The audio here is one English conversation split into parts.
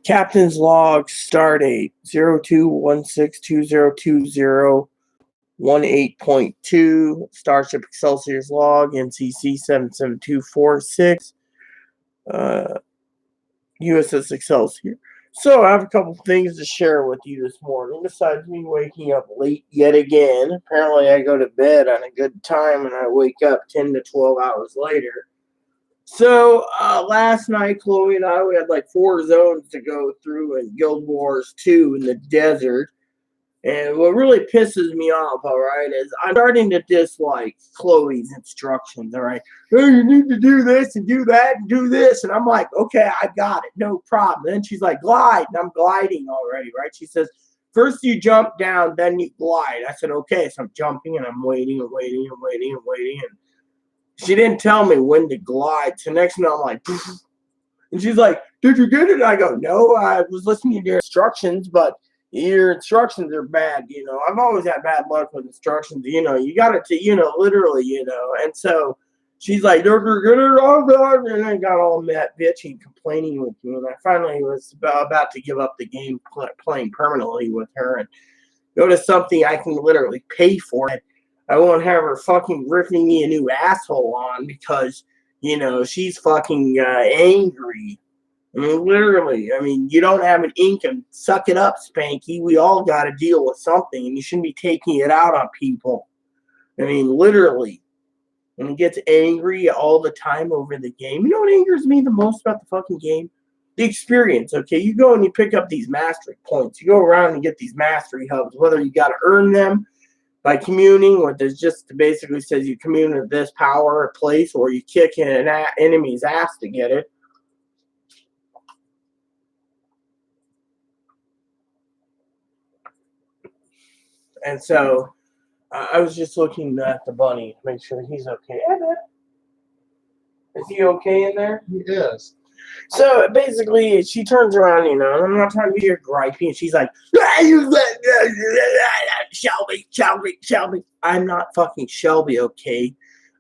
Captain's log, start date 0216202018.2, Starship Excelsior's log, NCC 77246, USS Excelsior. So I have a couple things to share with you this morning, besides me waking up late yet again. Apparently I go to bed on a good time and I wake up 10 to 12 hours later. So last night, Chloe and I, we had like 4 zones to go through in Guild Wars 2 in the desert. And what really pisses me off, all right, is I'm starting to dislike Chloe's instructions, all right? Hey, you need to do this and do that and do this. And I'm like, okay, I got it, no problem. Then she's like, glide, and I'm gliding already, right? She says, first you jump down, then you glide. I said, okay, so I'm jumping and I'm waiting and waiting and waiting and waiting. And she didn't tell me when to glide. So next minute I'm like, and she's like, did you get it? I go, no, I was listening to your instructions, but your instructions are bad. You know, I've always had bad luck with instructions. You know, you got to, literally, And so she's like, did you get it all? And I got all mad, bitchy, complaining with me. And I finally was about to give up the game playing permanently with her and go to something I can literally pay for it. I won't have her fucking ripping me a new asshole on because, she's fucking angry. I mean, literally. I mean, you don't have an income. Suck it up, Spanky. We all got to deal with something, and you shouldn't be taking it out on people. I mean, literally. When he gets angry all the time over the game. You know what angers me the most about the fucking game? The experience, okay? You go and you pick up these mastery points. You go around and get these mastery hubs, whether you got to earn them by communing, or there's just basically says you commune with this power or place, or you kick an enemy's ass to get it. And so I was just looking at the bunny to make sure he's okay. Is he okay in there? He is. So basically, she turns around, and I'm not trying to be her gripey, and she's like, Shelby. I'm not fucking Shelby, okay?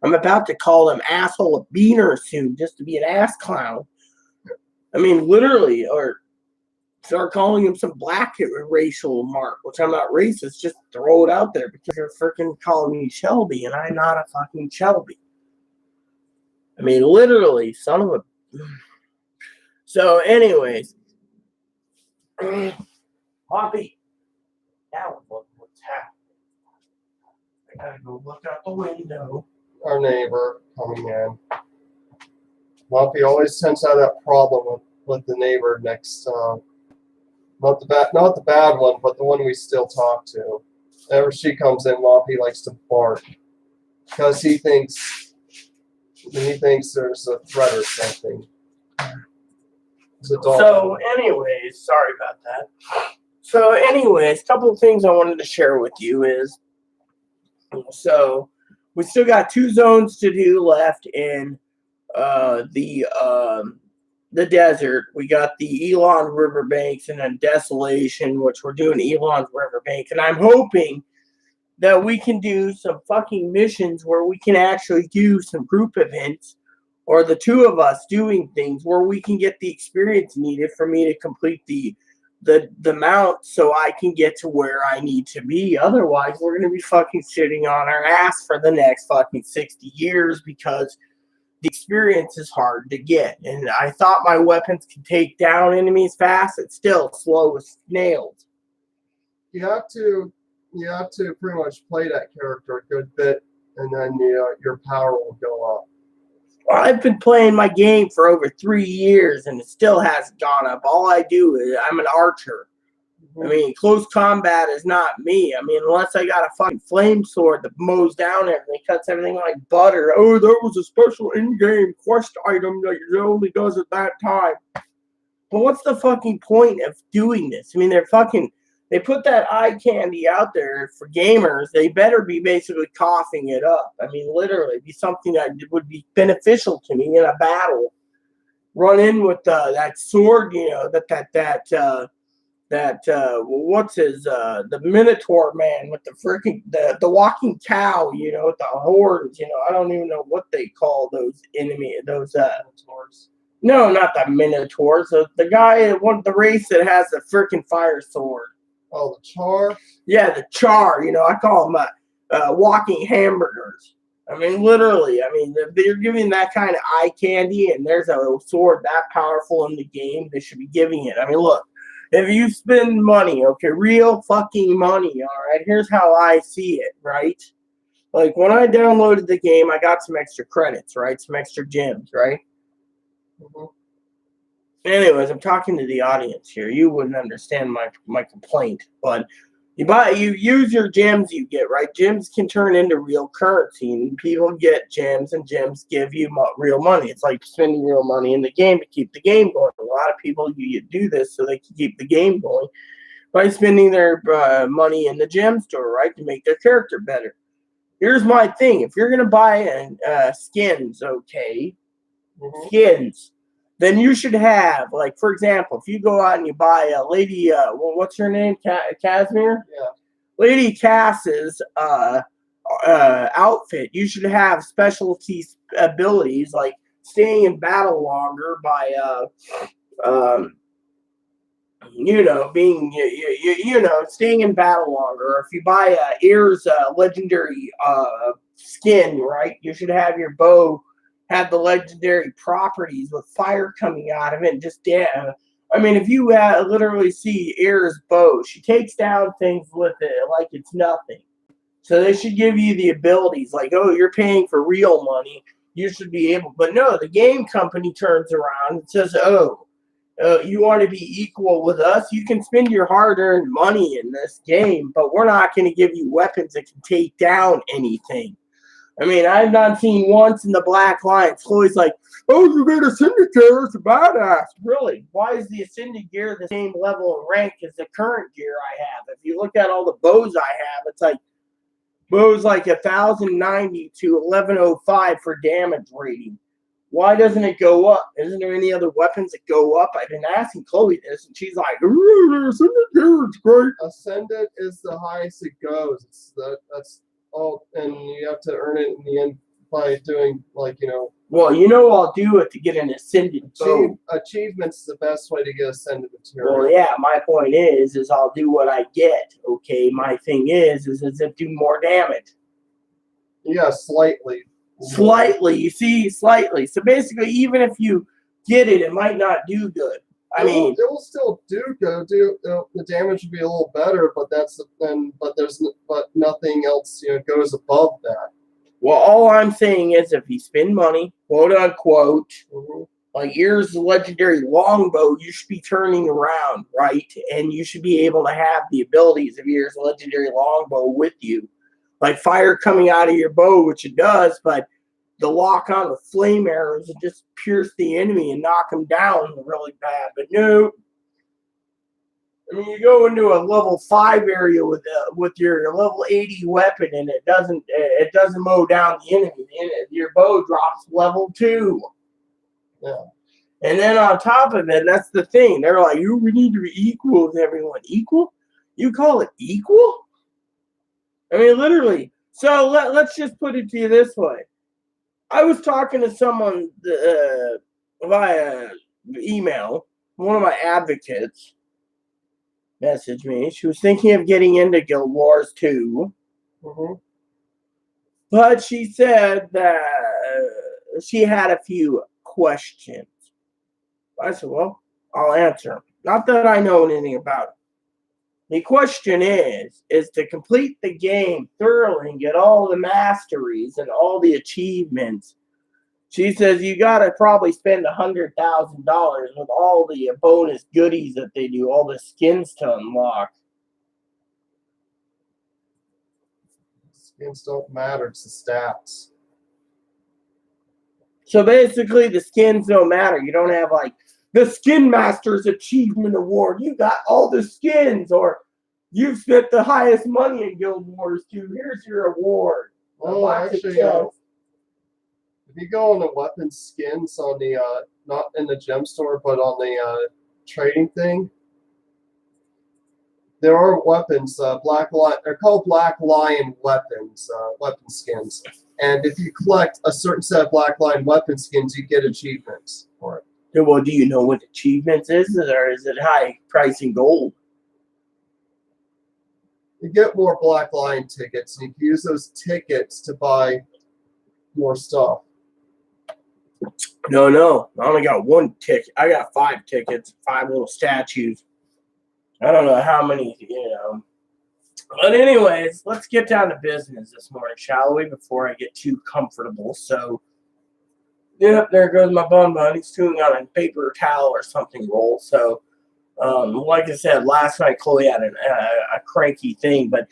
I'm about to call him asshole a beaner soon just to be an ass clown. I mean, literally, or start calling him some black racial mark, which I'm not racist, just throw it out there because you're freaking calling me Shelby, and I'm not a fucking Shelby. I mean, literally, son of a... So, anyways, Poppy, now look what's happening. I gotta go look out the window. Our neighbor coming in. Lumpy always tends to have that problem with the neighbor next. Not the bad one, but the one we still talk to. Whenever she comes in, Lumpy likes to bark because he thinks there's a threat or something. So, anyways, sorry about that. So, anyways, a couple of things I wanted to share with you is, so we still got 2 zones to do left in the desert. We got the Elon Riverbanks and then Desolation, which we're doing Elon's Riverbank, and I'm hoping that we can do some fucking missions where we can actually do some group events, or the 2 of us doing things where we can get the experience needed for me to complete the mount so I can get to where I need to be. Otherwise, we're going to be fucking sitting on our ass for the next fucking 60 years because the experience is hard to get. And I thought my weapons could take down enemies fast. It's still slow as snails. You have to pretty much play that character a good bit, and then your power will go up. Well, I've been playing my game for over 3 years, and it still hasn't gone up. All I do is I'm an archer. I mean, close combat is not me. I mean, unless I got a fucking flame sword that mows down everything, cuts everything like butter. Oh, there was a special in-game quest item that it only does at that time. But what's the fucking point of doing this? I mean, they put that eye candy out there for gamers. They better be basically coughing it up. I mean, literally, be something that would be beneficial to me in a battle. Run in with that sword, what's his, the Minotaur man with the freaking, the walking cow, with the horns, I don't even know what they call those Minotaurs. No, not the Minotaurs. The guy, the race that has the freaking fire sword. Oh, the Char. Yeah, the Char. I call them walking hamburgers. I mean, literally. I mean, they're giving that kind of eye candy, and there's a sword that powerful in the game. They should be giving it. I mean, look, if you spend money, okay, real fucking money, all right, here's how I see it, right? Like, when I downloaded the game, I got some extra credits, right? Some extra gems, right? Mm-hmm. Anyways, I'm talking to the audience here. You wouldn't understand my complaint, but you use your gems you get, right? Gems can turn into real currency, and people get gems, and gems give you real money. It's like spending real money in the game to keep the game going. A lot of people you do this so they can keep the game going by spending their money in the gem store, right, to make their character better. Here's my thing: if you're gonna buy skins, okay, skins, then you should have, like, for example, if you go out and you buy a Lady, what's her name, Casimir? Yeah. Lady Cass's outfit, you should have specialty abilities like staying in battle longer by, being, staying in battle longer. Or if you buy Ear's legendary skin, right, you should have your bow have the legendary properties with fire coming out of it. And just damn, I mean, if you literally see Ear's bow, she takes down things with it like it's nothing. So they should give you the abilities, like, oh, you're paying for real money, you should be able. But no, the game company turns around and says, oh, you want to be equal with us? You can spend your hard-earned money in this game, but we're not going to give you weapons that can take down anything. I mean, I've not seen once in the Black Lions. Chloe's like, oh, you got Ascended gear, it's a badass. Really? Why is the Ascended gear the same level of rank as the current gear I have? If you look at all the bows I have, it's like bows like 1090 to 1105 for damage rating. Why doesn't it go up? Isn't there any other weapons that go up? I've been asking Chloe this, and she's like, Ascended gear, it's great. Ascended is the highest it goes. That's all, and you have to earn it in the end by doing, like, Well, I'll do it to get an Ascended bow. Achievements is the best way to get Ascended material. Well, yeah, my point is I'll do what I get, okay? My thing is it do more damage. Yeah, slightly. Slightly, you see, slightly. So basically, even if you get it, it might not do good. I mean, it will still do good. The damage will be a little better, but but nothing else goes above that. Well, all I'm saying is if you spend money, quote unquote, like Ear's legendary longbow, you should be turning around, right? And you should be able to have the abilities of Ear's legendary longbow with you. Like fire coming out of your bow, which it does, but the lock on with flame arrows will just pierce the enemy and knock them down really bad. But no, I mean, you go into a level 5 area with your level 80 weapon, and it doesn't mow down the enemy. Your bow drops level 2. Yeah. And then on top of it, that's the thing. They're like, we need to be equal with everyone. Equal? You call it equal? I mean, literally. So let's just put it to you this way. I was talking to someone via email. One of my advocates messaged me. She was thinking of getting into Guild Wars 2. But she said that she had a few questions. I said, well, I'll answer them. Not that I know anything about it. The question is to complete the game thoroughly and get all the masteries and all the achievements. She says you got to probably spend $100,000 with all the bonus goodies that they do, all the skins to unlock. Skins don't matter, it's the stats. So basically, the skins don't matter. You don't have like the Skin Masters Achievement Award. You got all the skins, or you've spent the highest money in Guild Wars 2. Here's your award. Well, actually, if you go on the weapon skins on the not in the gem store, but on the trading thing, there are weapons. They're called Black Lion weapons, weapon skins. And if you collect a certain set of Black Lion weapon skins, you get achievements for it. Well, do you know what achievements is, or is it high price in gold? You get more Black Lion tickets, and you can use those tickets to buy more stuff. No. I only got one ticket. I got 5 tickets, 5 little statues. I don't know how many, But anyways, let's get down to business this morning, shall we? Before I get too comfortable. So, yep, there goes my bun. He's chewing on a paper towel or something roll. So, like I said, last night Chloe had a cranky thing, but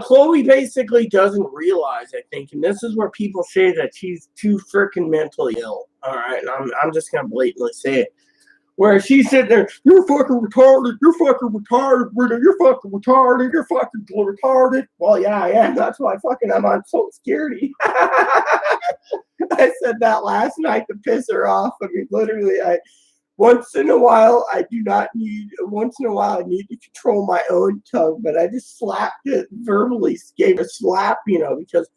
Chloe basically doesn't realize, I think, and this is where people say that she's too freaking mentally ill. All right, and I'm just gonna blatantly say it. Where she's sitting there, you're fucking retarded, Britta, you're fucking retarded, you're fucking retarded. Well, yeah, I am. That's why I'm on Social Security. I said that last night to piss her off. I mean, literally, once in a while, I need to control my own tongue, but I just slapped it verbally, gave a slap, because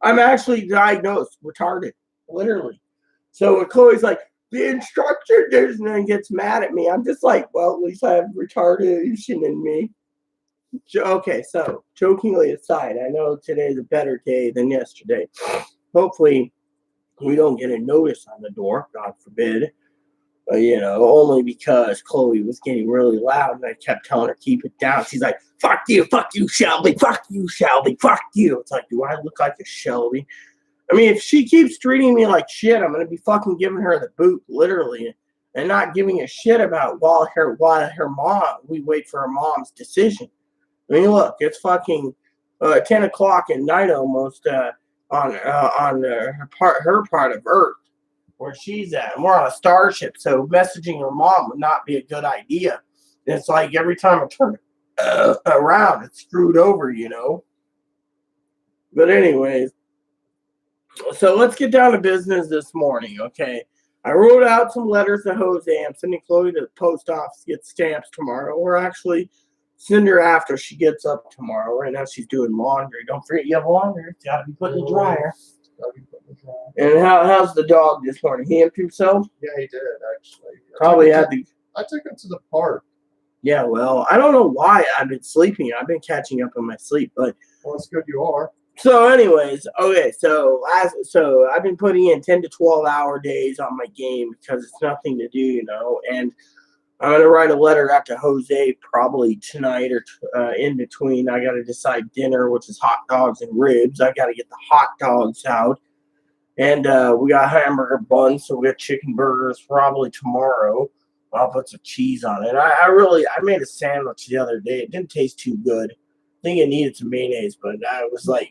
I'm actually diagnosed retarded, literally. So Chloe's like, the instructor does, and then gets mad at me. I'm just like, well, at least I have retardation in me. Okay, so jokingly aside, I know today's a better day than yesterday. Hopefully, we don't get a notice on the door, God forbid. Only because Chloe was getting really loud, and I kept telling her, keep it down. She's like, fuck you, Shelby, fuck you, Shelby, fuck you. It's like, do I look like a Shelby? I mean, if she keeps treating me like shit, I'm going to be fucking giving her the boot, literally, and not giving a shit about while we wait for her mom's decision. I mean, look, it's fucking 10 o'clock at night almost on her part of Earth, where she's at. And we're on a starship, so messaging her mom would not be a good idea. And it's like every time I turn around, it's screwed over, But anyways, so let's get down to business this morning, okay? I wrote out some letters to Jose. I'm sending Chloe to the post office to get stamps tomorrow. Or actually, send her after she gets up tomorrow. Right now, she's doing laundry. Don't forget you have laundry. It's got to be put in the dryer. And how's the dog this morning? He emptied himself? Yeah, he did, actually. I took him to the park. Yeah, well, I don't know why I've been sleeping. I've been catching up on my sleep, but... Well, it's good you are. So anyways, okay, so I've been putting in 10 to 12-hour days on my game because it's nothing to do, and I'm going to write a letter out to Jose probably tonight or in between. I got to decide dinner, which is hot dogs and ribs. I got to get the hot dogs out. And we got hamburger buns, so we got chicken burgers probably tomorrow. I'll put some cheese on it. I made a sandwich the other day. It didn't taste too good. I think it needed some mayonnaise, but I was like,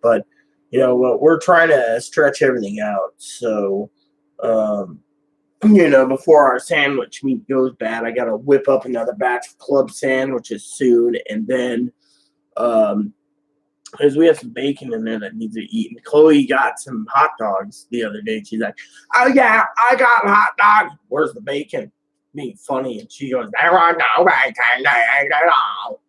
But, we're trying to stretch everything out. So, before our sandwich meat goes bad, I got to whip up another batch of club sandwiches soon. And then, because we have some bacon in there that needs to eat. And Chloe got some hot dogs the other day. She's like, oh, yeah, I got hot dogs. Where's the bacon? Being funny. And she goes, there are no bacon at all.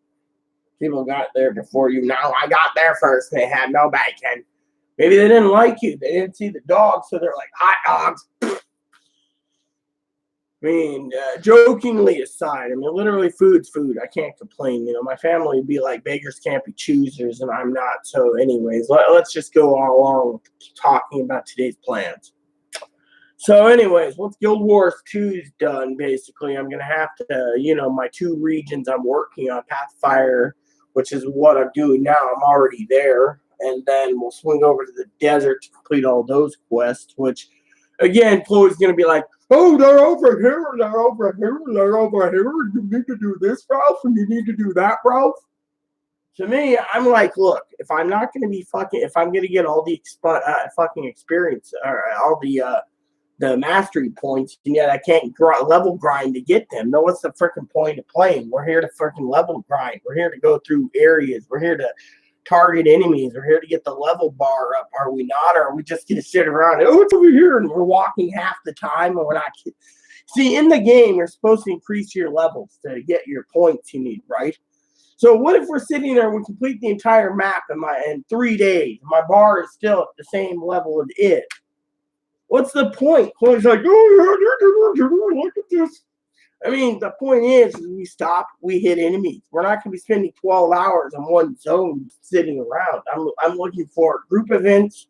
People got there before you. No, I got there first. They had no bacon. Maybe they didn't like you. They didn't see the dog, so they're like, hot dogs. I mean, jokingly aside, literally food's food. I can't complain. My family would be like, beggars can't be choosers, and I'm not. So anyways, let's just go all along talking about today's plans. So anyways, once Guild Wars 2 is done, basically, I'm going to have to, my 2 regions I'm working on, Pathfire, which is what I'm doing now. I'm already there. And then we'll swing over to the desert to complete all those quests, which, again, Chloe's going to be like, oh, they're over here, they're over here, they're over here. You need to do this, Ralph, and you need to do that, Ralph. To me, I'm like, look, if I'm not going to be if I'm going to get all the fucking experience, or all the mastery points, and yet I can't level grind to get them. No, what's the freaking point of playing? We're here to freaking level grind. We're here to go through areas. We're here to target enemies. We're here to get the level bar up. Are we not? Or are we just going to sit around? Oh, it's over here, and we're walking half the time, and we're not. See, in the game, you're supposed to increase your levels to get your points you need, right? So what if we're sitting there and we complete the entire map in 3 days? My bar is still at the same level as it. What's the point? Chloe's like, oh, look at this. I mean, the point is we stop, we hit enemies. We're not going to be spending 12 hours in one zone sitting around. I'm looking for group events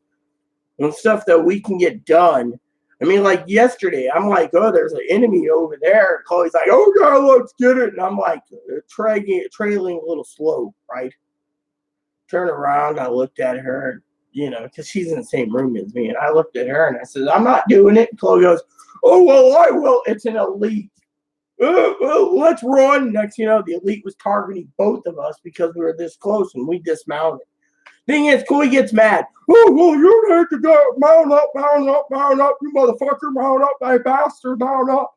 and stuff that we can get done. I mean, like yesterday, I'm like, oh, there's an enemy over there. Chloe's like, oh, God, let's get it. And I'm like, trailing a little slow, right? Turn around, I looked at her, you know, because she's in the same room as me. And I looked at her and I said, I'm not doing it. And Chloe goes, oh, well, I will. It's an elite. Let's run. Next, you know, the elite was targeting both of us because we were this close and we dismounted. Thing is, Chloe gets mad. Oh, well, you have to go mount up, you motherfucker, mount up, you bastard, mount up.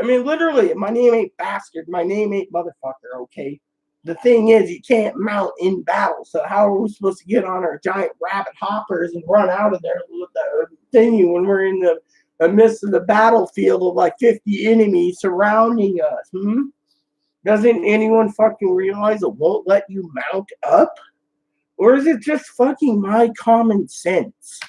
I mean, literally, my name ain't bastard. My name ain't motherfucker, okay? The thing is, you can't mount in battle. So how are we supposed to get on our giant rabbit hoppers and run out of there with the thingy when we're in the midst of the battlefield of like 50 enemies surrounding us? Doesn't anyone fucking realize it won't let you mount up? Or is it just fucking my common sense?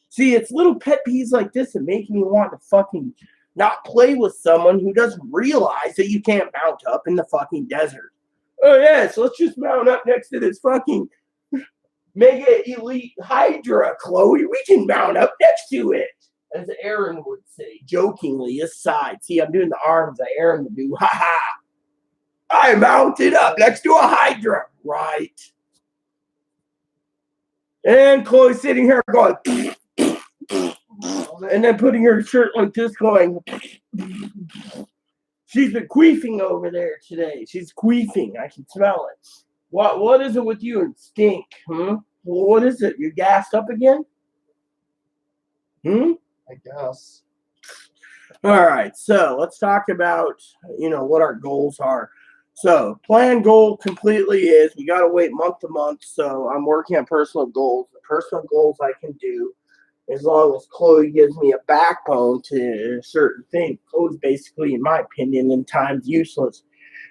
See, it's little pet peeves like this that make me want to fucking not play with someone who doesn't realize that you can't mount up in the fucking desert. Oh, yes, let's just mount up next to this fucking mega elite Hydra, Chloe. We can mount up next to it. As Aaron would say, jokingly, aside. See, I'm doing the arms that Aaron would do. Ha ha. I mounted up next to a Hydra. Right. And Chloe's sitting here going, and then putting her shirt like this going. She's been queefing over there today. She's queefing. I can smell it. What is it with you and stink? What is it? You gassed up again? I guess. All right. So let's talk about, what our goals are. So plan goal completely is we got to wait month to month. So I'm working on personal goals. The personal goals I can do as long as Chloe gives me a backbone to a certain thing. Chloe's basically, in my opinion, in times useless.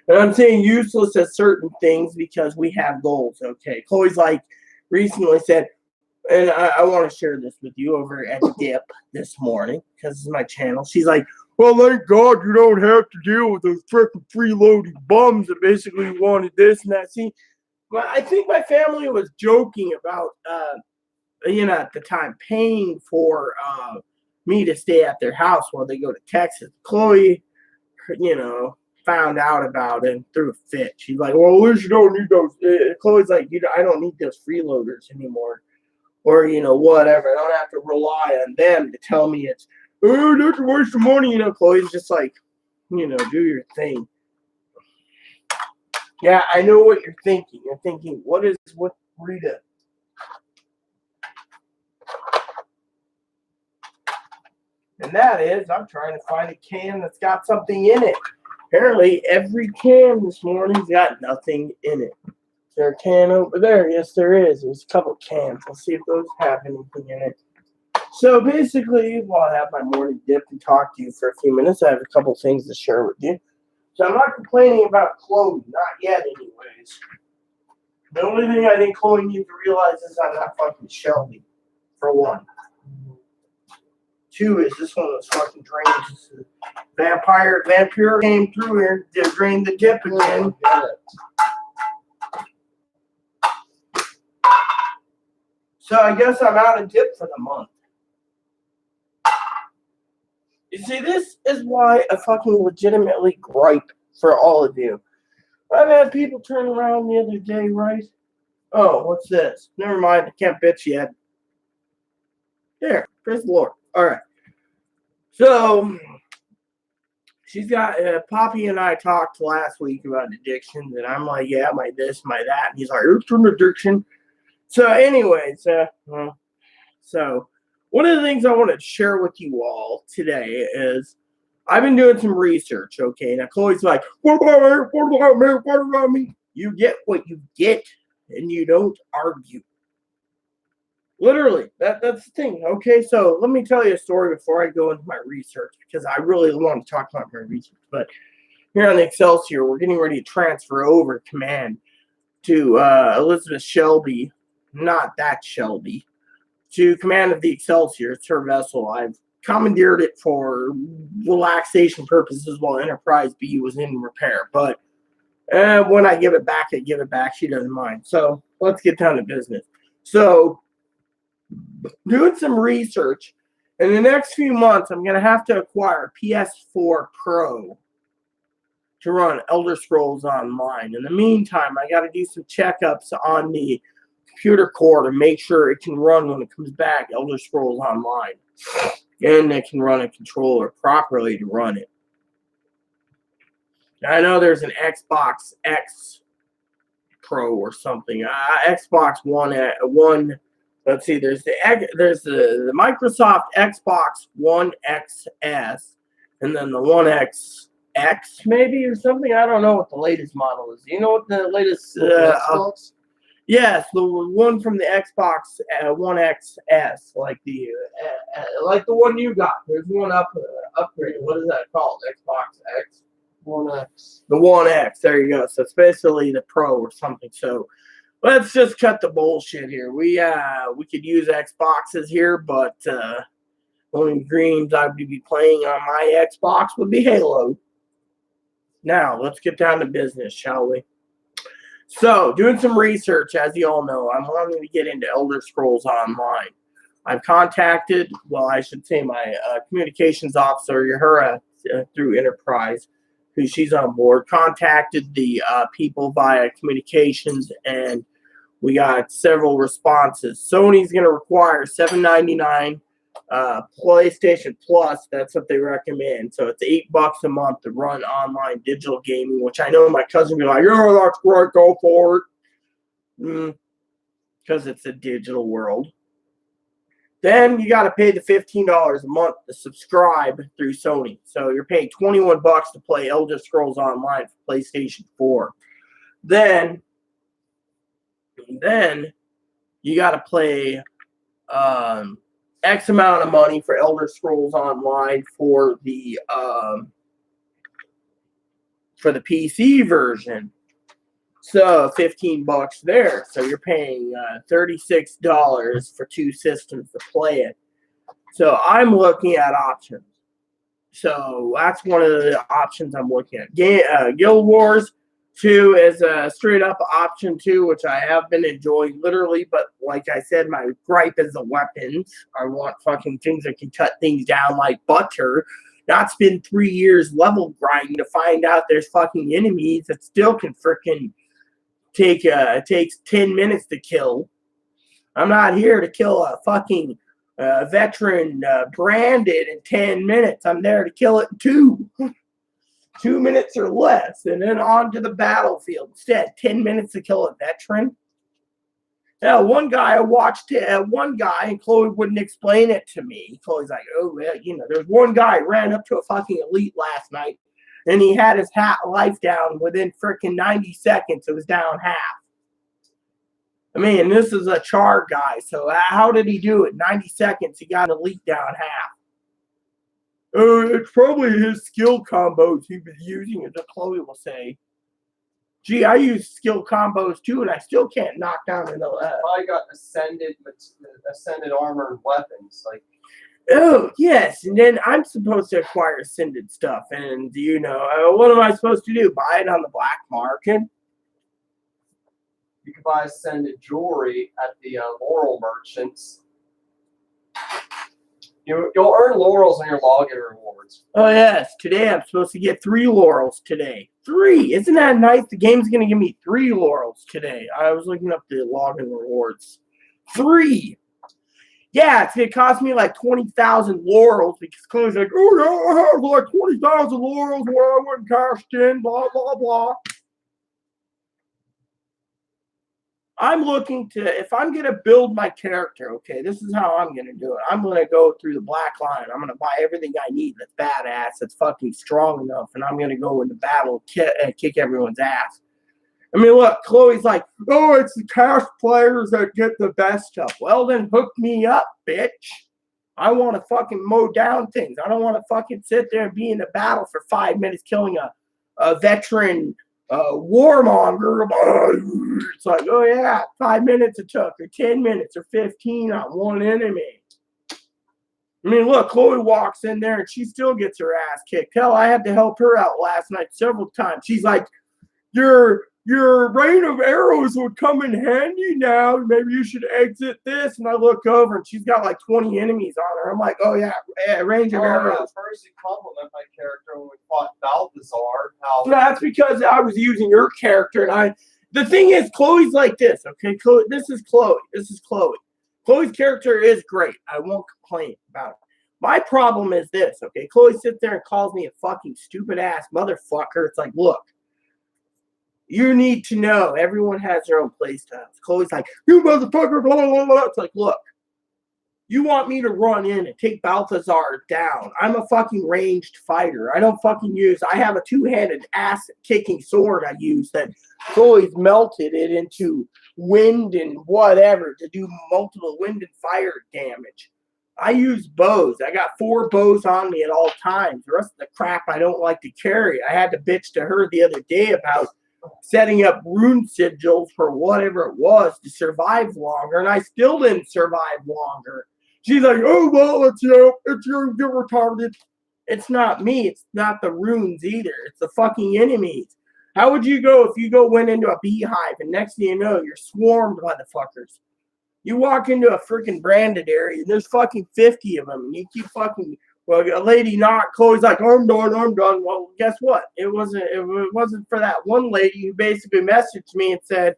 And I'm saying useless at certain things because we have goals, okay? Chloe's like recently said, and I want to share this with you over at Dip this morning because this is my channel. She's like, well, thank God you don't have to deal with those freaking freeloading bums that basically wanted this and that. See, I think my family was joking about, at the time, paying for me to stay at their house while they go to Texas. Chloe, found out about it and threw a fit. She's like, well, at least you don't need those. Chloe's like, I don't need those freeloaders anymore. Or, whatever. I don't have to rely on them to tell me it's, oh, that's a waste of money. Chloe's just like, do your thing. Yeah, I know what you're thinking. You're thinking, what Rita? And that is, I'm trying to find a can that's got something in it. Apparently, every can this morning's got nothing in it. Is there a can over there? Yes, there is. There's a couple cans. Let's see if those have anything in it. So basically, while I have my morning dip and talk to you for a few minutes, I have a couple things to share with you. So I'm not complaining about Chloe, not yet anyways. The only thing I think Chloe needs to realize is I'm not fucking Shelby, for one. Two is this one of those fucking drains. Vampire came through here to drain the dip again. So I guess I'm out of dip for the month. You see, this is why I fucking legitimately gripe for all of you. I've had people turn around the other day, right? Oh, what's this? Never mind, I can't bitch yet. There, praise the Lord. All right. So, she's got, Poppy and I talked last week about addictions, and I'm like, yeah, my this, my that. And he's like, it's an addiction. So, anyways, so one of the things I want to share with you all today is I've been doing some research, okay? Now, Chloe's like, what about me? What about me? What about me? You get what you get, and you don't argue. Literally, that's the thing, okay? So let me tell you a story before I go into my research because I really want to talk about my research. But here on the Excelsior, we're getting ready to transfer over command to Elizabeth Shelby, not that Shelby. to command of the Excelsior. It's her vessel. I've commandeered it for relaxation purposes while Enterprise B was in repair. But when I give it back, She doesn't mind. So let's get down to business. So doing some research. In the next few months, I'm going to have to acquire PS4 Pro to run Elder Scrolls Online. In the meantime, I got to do some checkups on the computer core to make sure it can run when it comes back Elder Scrolls Online. And it can run a controller properly to run it. Now, I know there's an Xbox X Pro or something. Xbox One. Let's see. There's the Microsoft Xbox One XS, and then the One X maybe or something. I don't know what the latest model is. You know what the latest? Yes, the one from the Xbox One XS, like the one you got. There's one upgrade. What is that called? Xbox X. One X. The One X. There you go. So it's basically the Pro or something. So let's just cut the bullshit here. We could use Xboxes here, but the only games I would be playing on my Xbox would be Halo. Now let's get down to business, shall we? So, doing some research, as you all know, I'm wanting to get into Elder Scrolls Online. I've contacted, I should say my communications officer, Uhura, through Enterprise, who she's on board, contacted the people via communications, and we got several responses. Sony's going to require $7.99 PlayStation Plus. That's what they recommend. So it's $8 a month to run online digital gaming, which I know my cousin will be like, "Yeah, that's great, go for it," because it's a digital world. Then you got to pay the $15 a month to subscribe through Sony. So you're paying $21 to play Elder Scrolls Online for PlayStation 4. Then you got to pay X amount of money for Elder Scrolls Online for the PC version. So $15 there. So you're paying $36 for 2 systems to play it. So I'm looking at options. So that's one of the options I'm looking at. Guild Wars 2 is a straight up option 2, which I have been enjoying literally, but like I said, my gripe is the weapons. I want fucking things that can cut things down like butter, not spend 3 years level grinding to find out there's fucking enemies that still can freaking takes 10 minutes to kill. I'm not here to kill a fucking veteran branded in 10 minutes. I'm there to kill it in 2 minutes or less, and then on to the battlefield. Instead, 10 minutes to kill a veteran. Now, one guy, I watched one guy, and Chloe wouldn't explain it to me. Chloe's like, "Oh, well, there's one guy ran up to a fucking elite last night, and he had his life down within freaking 90 seconds. It was down half." I mean, this is a char guy, so how did he do it? 90 seconds, he got an elite down half. It's probably his skill combos he was using, as Chloe will say. Gee, I use skill combos too, and I still can't knock down an I got ascended armor and weapons. Oh, yes, and then I'm supposed to acquire ascended stuff, and what am I supposed to do? Buy it on the black market? You can buy ascended jewelry at the Laurel merchants. You'll earn laurels on your login rewards. Oh, yes. Today I'm supposed to get 3 laurels today. 3! Isn't that nice? The game's going to give me 3 laurels today. I was looking up the login rewards. 3! Yeah, it's going to cost me like 20,000 laurels because Chloe's like, "Oh, yeah, I have like 20,000 laurels where I wouldn't cashed in, blah, blah, blah." I'm looking to, if I'm going to build my character, okay, this is how I'm going to do it. I'm going to go through the black line. I'm going to buy everything I need that's badass, that's fucking strong enough, and I'm going to go into battle and kick everyone's ass. I mean, look, Chloe's like, "Oh, it's the cash players that get the best stuff." Well, then hook me up, bitch. I want to fucking mow down things. I don't want to fucking sit there and be in a battle for 5 minutes killing a veteran warmonger. It's like, oh yeah, 5 minutes it took, or 10 minutes, or 15 on one enemy. I mean, look, Chloe walks in there and she still gets her ass kicked. Hell, I had to help her out last night several times. She's like, your rain of arrows would come in handy now. Maybe you should exit this. And I look over and she's got like 20 enemies on her. I'm like, oh yeah, range of arrows. Yeah, first you compliment my character when we fought Balthazar. How That's because I was using your character, and the thing is, Chloe's like this, okay? Chloe, this is Chloe. Chloe's character is great. I won't complain about it. My problem is this, okay? Chloe sits there and calls me a fucking stupid ass motherfucker. It's like, look, you need to know everyone has their own play styles. Chloe's like, you motherfucker, blah, blah, blah, blah. It's like, look, you want me to run in and take Balthazar down. I'm a fucking ranged fighter. I have a two-handed ass-kicking sword I use that Chloe's melted it into wind and whatever to do multiple wind and fire damage. I use bows. I got 4 bows on me at all times. The rest of the crap I don't like to carry. I had to bitch to her the other day about setting up rune sigils for whatever it was to survive longer, and I still didn't survive longer. She's like, oh, well, it's you, you're retarded. It's not me. It's not the runes either. It's the fucking enemies. How would you go if you went into a beehive and next thing you know, you're swarmed by the fuckers? You walk into a freaking branded area and there's fucking 50 of them and you keep fucking, well, a lady knocked, Chloe's like, I'm done. Well, guess what? It wasn't for that one lady who basically messaged me and said,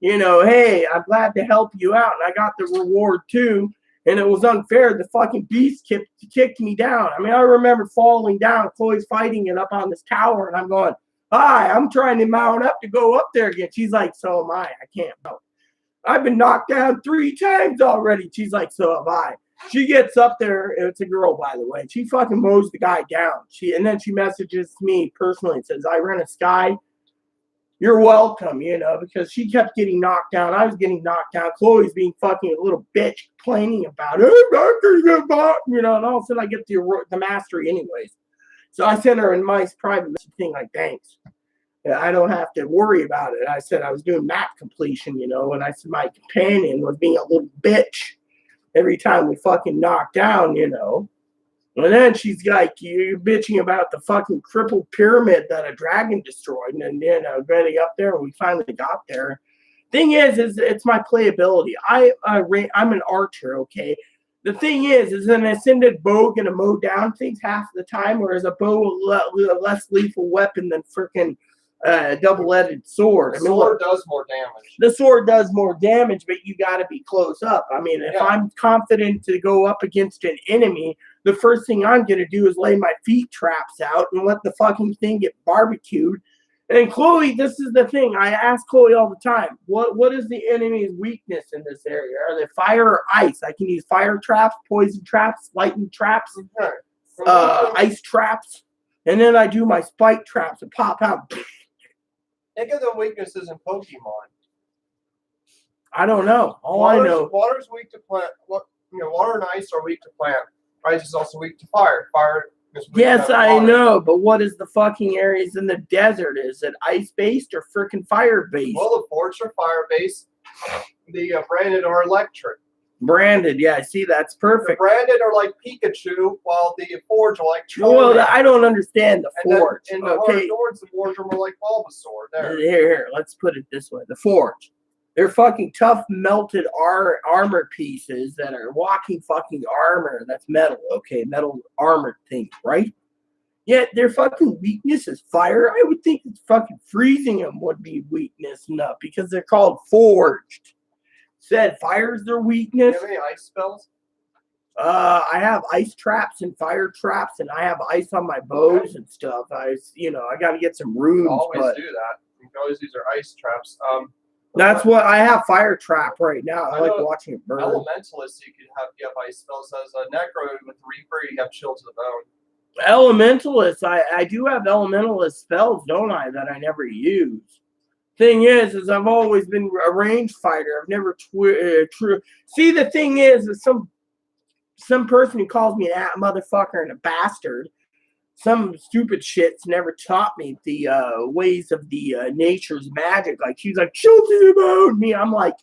you know, hey, I'm glad to help you out and I got the reward too. And it was unfair. The fucking beast kicked me down. I mean, I remember falling down. Chloe's fighting it up on this tower. And I'm going, hi, I'm trying to mount up to go up there again. She's like, so am I. I can't mount. I've been knocked down 3 times already. She's like, so have I. She gets up there. It's a girl, by the way. She fucking mows the guy down. And then she messages me personally and says, I ran a sky. You're welcome, you know, because she kept getting knocked down. I was getting knocked down. Chloe's being fucking a little bitch, complaining about it. You know, and all of a sudden I get the mastery anyways. So I sent her a nice private thing like, thanks. I don't have to worry about it. I said I was doing map completion, you know, and I said my companion was being a little bitch every time we fucking knocked down, you know. And then she's like, you're bitching about the fucking crippled pyramid that a dragon destroyed. And then, you know, getting up there, we finally got there. Thing is it's my playability. I'm an archer, okay? The thing is an ascended bow going to mow down things half the time, or is a bow a less lethal weapon than freaking double-edged sword? The sword does more damage. The sword does more damage, but you got to be close up. I mean, if I'm confident to go up against an enemy, the first thing I'm going to do is lay my feet traps out and let the fucking thing get barbecued. And Chloe, this is the thing. I ask Chloe all the time, what is the enemy's weakness in this area? Are they fire or ice? I can use fire traps, poison traps, lightning traps, ice traps. And then I do my spike traps and pop out. Think of the weaknesses in Pokemon. I don't know. I know. Water's weak to plant. Water and ice are weak to plant. Ice is also weak to fire. Fire is weak yes, to I water. know. But what is the fucking areas in the desert? Is it ice-based or freaking fire-based? Well, the forts are fire-based. The branded are electric. Branded, yeah, I see, that's perfect. The branded are like Pikachu, while the forge are like Charlie. Well, I don't understand the forge. And the forge are more like Bulbasaur. There. Here, let's put it this way. The forge. They're fucking tough melted armor pieces that are walking fucking armor. That's metal, okay? Metal armored things, right? Yet their fucking weakness is fire. I would think it's fucking freezing them would be weakness enough because they're called forged. Said fire's their weakness. Do you have any ice spells? I have ice traps and fire traps, and I have ice on my bows and stuff. I got to get some runes. You always do that. You can always use your ice traps. That's what I have. Fire trap right now. I like watching it burn. Elementalists, you have ice spells. As a necro with Reaper, you have chill to the bone. Elementalists, I do have elementalist spells, don't I? That I never use. Thing is I've always been a ranged fighter. I've never true. See, the thing is some person who calls me a motherfucker and a bastard some stupid shits never taught me the ways of the nature's magic. Like she's like, something about me. I'm like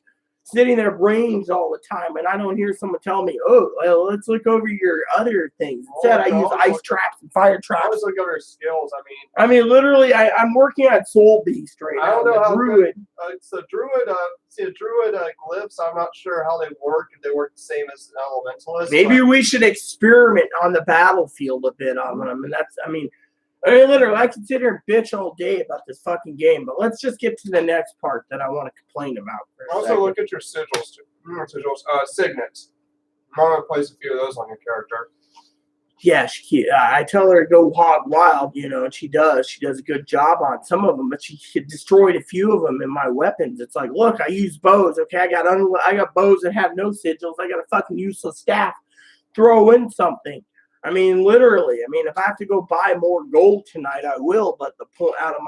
sitting there brains all the time, and I don't hear someone tell me, oh, well, let's look over your other things. Instead, I use ice traps and fire I traps. always look over your skills. I mean, literally, I'm working on Soul Beast right now. I don't know the how druid. it's the druid. See, the druid glyphs. I'm not sure how they work. If they work the same as elementalist. Maybe we should experiment on the battlefield a bit on them, and that's. I mean, literally, I could sit here and bitch all day about this fucking game, but let's just get to the next part that I want to complain about. Also, look at your sigils. Signets. Mama plays a few of those on your character. Yeah, I tell her to go hog wild, and she does. She does a good job on some of them, but she destroyed a few of them in my weapons. It's like, look, I use bows. Okay, I got bows that have no sigils. I got a fucking useless staff. Throw in something. I mean, literally. I mean, if I have to go buy more gold tonight, I will. But the point out of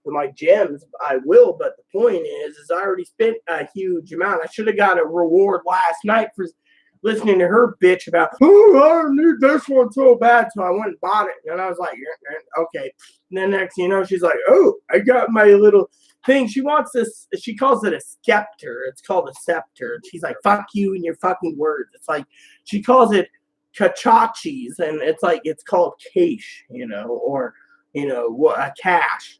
my gems, I will. But the point is I already spent a huge amount. I should have got a reward last night for listening to her bitch about, oh, I need this one so bad. So I went and bought it. And I was like, okay. And then next thing you know, she's like, oh, I got my little thing. She wants this. She calls it a scepter. It's called a scepter. She's like, fuck you and your fucking words. It's like, she calls it kachachis, and it's called cash, or a cash,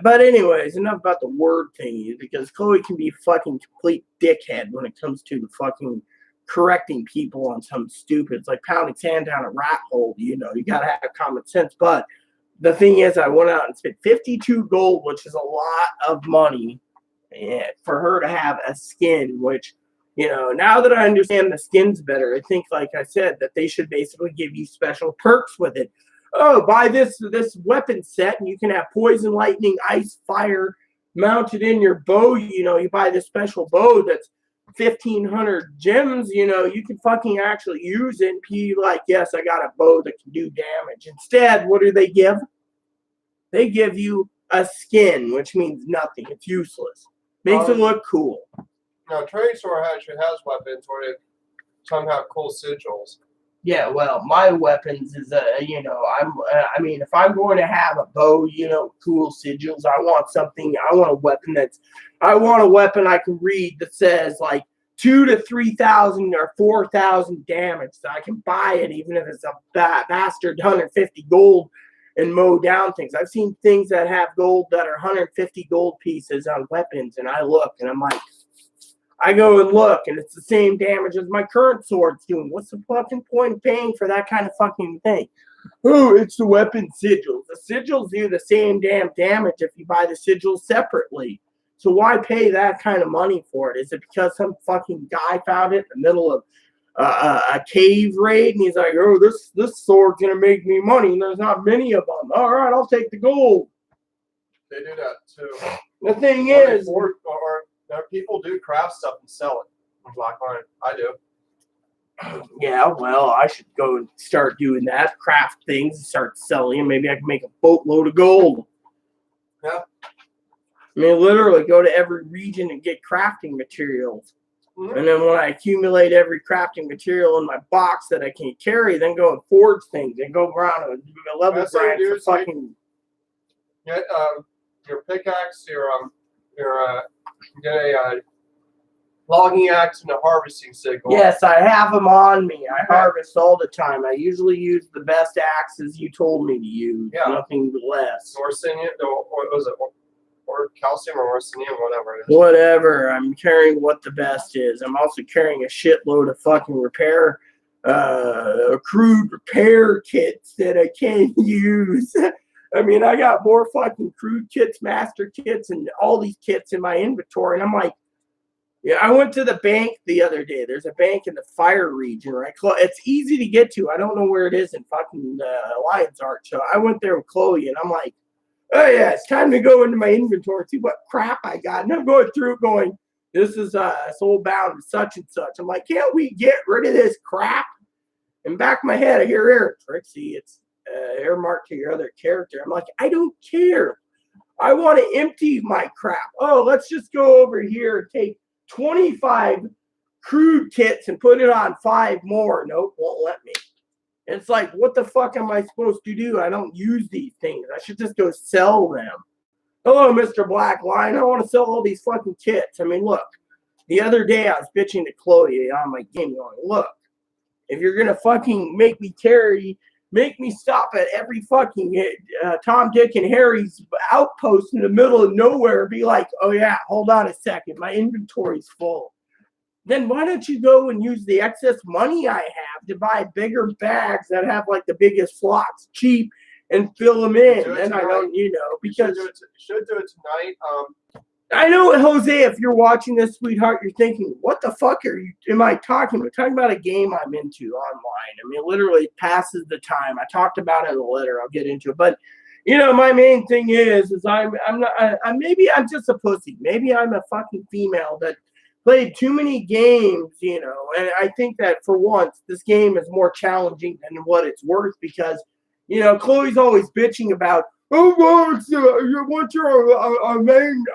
but anyways, enough about the word thingy, because Chloe can be fucking complete dickhead when it comes to the fucking correcting people on something stupid. It's like pounding sand down a rat hole. You gotta have common sense. But the thing is, I went out and spent 52 gold, which is a lot of money, for her to have a skin, which, now that I understand the skins better, I think, like I said, that they should basically give you special perks with it. Oh, buy this weapon set, and you can have poison, lightning, ice, fire mounted in your bow. You buy this special bow that's 1,500 gems. You can fucking actually use it and be like, yes, I got a bow that can do damage. Instead, what do they give? They give you a skin, which means nothing. It's useless. Makes it look cool. Now, Tracer actually has weapons where some have cool sigils. Yeah, well, my weapons is, if I'm going to have a bow, cool sigils, I want a weapon I can read that says, like, 2,000 to 3,000 or 4,000 damage, so I can buy it, even if it's a bastard 150 gold and mow down things. I've seen things that have gold that are 150 gold pieces on weapons, and I look, and I'm like, I go and look, and it's the same damage as my current sword's doing. What's the fucking point of paying for that kind of fucking thing? Oh, it's the weapon sigils. The sigils do the same damn damage if you buy the sigils separately. So why pay that kind of money for it? Is it because some fucking guy found it in the middle of a cave raid, and he's like, oh, this sword's going to make me money, and there's not many of them. All right, I'll take the gold. They do that, too. The thing is... people do craft stuff and sell it on Black Iron. I do. Yeah, well, I should go and start doing that. Craft things and start selling. Maybe I can make a boatload of gold. Yeah. I mean, literally go to every region and get crafting materials. Mm-hmm. And then when I accumulate every crafting material in my box that I can carry, then go and forge things and go around and do a level grind for fucking... Get your pickaxe, get a logging axe and a harvesting sickle. Yes, I have them on me. I harvest all the time. I usually use the best axes you told me to use. Yeah. Nothing less. Or calcium or orsinium, whatever it is. Whatever. I'm carrying what the best is. I'm also carrying a shitload of fucking crude repair kits that I can't use. I mean, I got more fucking crude kits, master kits, and all these kits in my inventory. And I'm like, yeah, I went to the bank the other day. There's a bank in the fire region, right? It's easy to get to. I don't know where it is in fucking Alliance Arch. So I went there with Chloe, and I'm like, oh, yeah, it's time to go into my inventory, see what crap I got. And I'm going through going, this is soulbound and such and such. I'm like, can't we get rid of this crap? In back of my head, I hear Eric, Trixie, it's earmarked to your other character. I'm like, I don't care. I want to empty my crap. Oh, let's just go over here and take 25 crude kits and put it on 5 more. Nope, won't let me. It's like, what the fuck am I supposed to do? I don't use these things. I should just go sell them. Hello, Mr. Black Lion. I want to sell all these fucking kits. I mean, look, the other day I was bitching to Chloe on my game going, look, if you're going to fucking make me stop at every fucking Tom, Dick, and Harry's outpost in the middle of nowhere, be like, oh yeah, hold on a second, my inventory's full. Then why don't you go and use the excess money I have to buy bigger bags that have like the biggest slots cheap and fill them in? And I don't, because should do it tonight. I know, Jose, if you're watching this, sweetheart, you're thinking, what the fuck am I talking about? I'm talking about a game I'm into online. I mean, literally it passes the time. I talked about it in the letter. I'll get into it. But, my main thing is maybe I'm just a pussy. Maybe I'm a fucking female that played too many games, and I think that for once, this game is more challenging than what it's worth because, Chloe's always bitching about, oh, well, once you're a main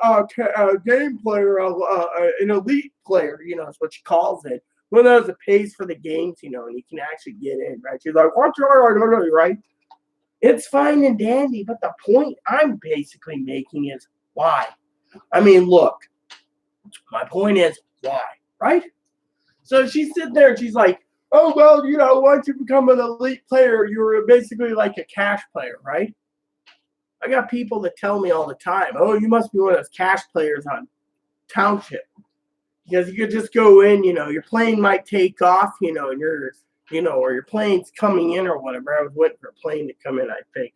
game player, an elite player, is what she calls it. One of those that pays for the games, and you can actually get in, right? She's like, once you're right? It's fine and dandy, but the point I'm basically making is why? I mean, look, my point is why, right? So she's sitting there and she's like, oh, well, once you become an elite player, you're basically like a cash player, right? I got people that tell me all the time, oh, you must be one of those cash players on Township. Because you could just go in, your plane might take off, and you're, or your plane's coming in or whatever. I was waiting for a plane to come in, I think.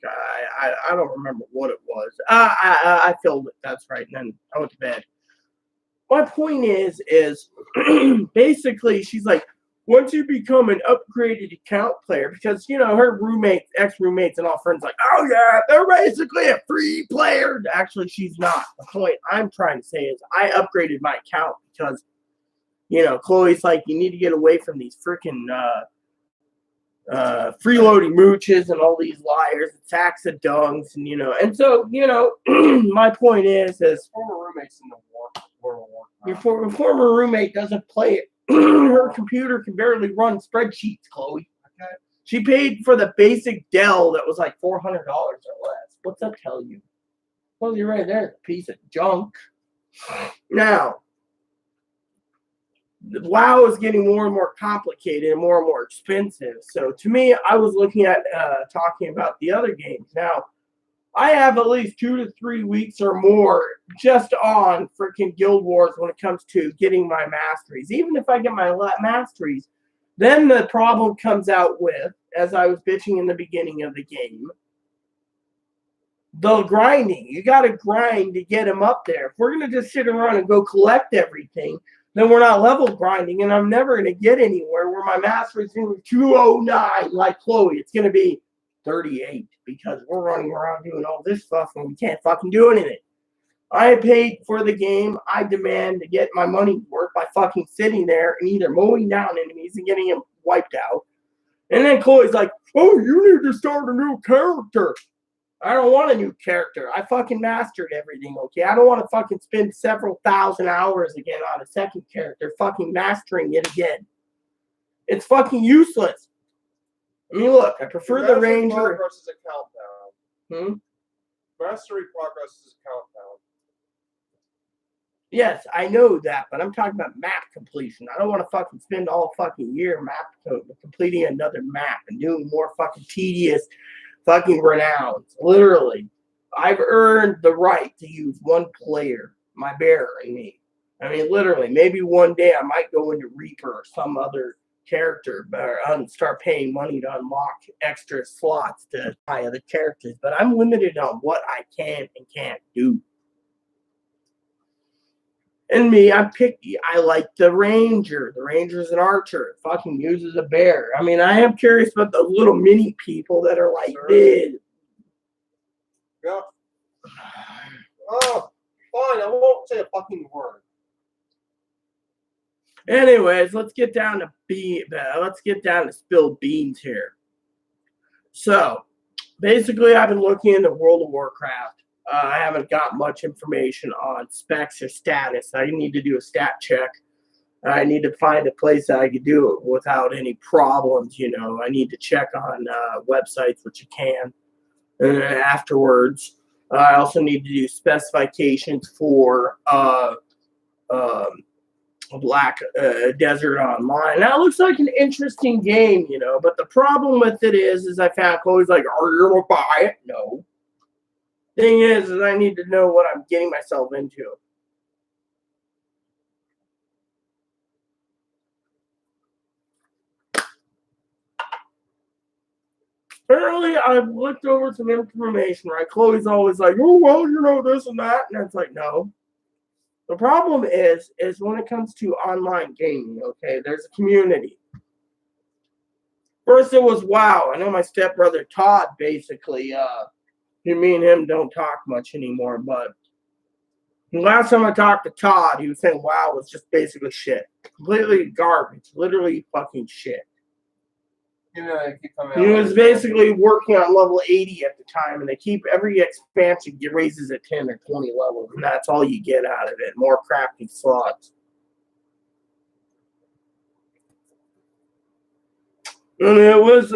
I don't remember what it was. I filled it, that's right, and then I went to bed. My point is basically she's like, once you become an upgraded account player, because, her ex-roommates and all friends like, oh, yeah, they're basically a free player. Actually, she's not. The point I'm trying to say is I upgraded my account because, Chloe's like, you need to get away from these freaking freeloading mooches and all these liars, sacks of dungs, and, and so, my point is former roommates in the World of Warcraft. Your former roommate doesn't play it. Her computer can barely run spreadsheets, Chloe. Okay. She paid for the basic Dell that was like $400 or less. What's that tell you? Well, you're right there. A piece of junk. Now, WoW is getting more and more complicated and more expensive. So to me, I was looking at talking about the other games. Now, I have at least 2 to 3 weeks or more just on freaking Guild Wars when it comes to getting my masteries. Even if I get my masteries, then the problem comes out with, as I was bitching in the beginning of the game, the grinding. You got to grind to get them up there. If we're going to just sit around and go collect everything, then we're not level grinding, and I'm never going to get anywhere where my masteries is going to be 209 like Chloe. It's going to be 38 because we're running around doing all this stuff and we can't fucking do anything. I paid for the game. I demand to get my money's worth by fucking sitting there and either mowing down enemies and getting them wiped out. And then Chloe's like, oh, you need to start a new character. I don't want a new character. I fucking mastered everything, okay? I don't want to fucking spend several thousand hours again on a second character fucking mastering it again. It's fucking useless. I mean, look, I prefer the Ranger. Progress is a countdown. Mastery progress is a countdown. Yes, I know that, but I'm talking about map completion. I don't want to fucking spend all fucking year completing another map and doing more fucking tedious fucking renowns. Literally, I've earned the right to use one player, my bear and me. I mean, literally, maybe one day I might go into Reaper or some other character, but start paying money to unlock extra slots to buy other characters. But I'm limited on what I can and can't do. And me, I'm picky. I like the Ranger. The Ranger's an archer. It fucking uses a bear. I mean, I am curious about the little mini people that are like this. Yeah. Oh, fine. I won't say a fucking word. Anyways, let's get down to spilled beans here. So, basically, I've been looking into World of Warcraft. I haven't got much information on specs or status. I need to do a stat check I need to find a place that I could do it without any problems. I need to check on websites, which you can. And then afterwards, I also need to do specifications for Black Desert Online. Now it looks like an interesting game, but the problem with it is I found Chloe's like, "Are you gonna buy it?" No. Thing is I need to know what I'm getting myself into. Apparently, I've looked over some information, right? Chloe's always like, "Oh, well, this and that," and it's like, no. The problem is when it comes to online gaming, okay, there's a community. First, it was WoW. I know my stepbrother Todd basically, me and him don't talk much anymore, but the last time I talked to Todd, he was saying WoW was just basically shit. Completely garbage. Literally fucking shit. He was basically working on level 80 at the time, and they keep every expansion raises at 10 or 20 levels, and that's all you get out of it. More crafting slots. And it was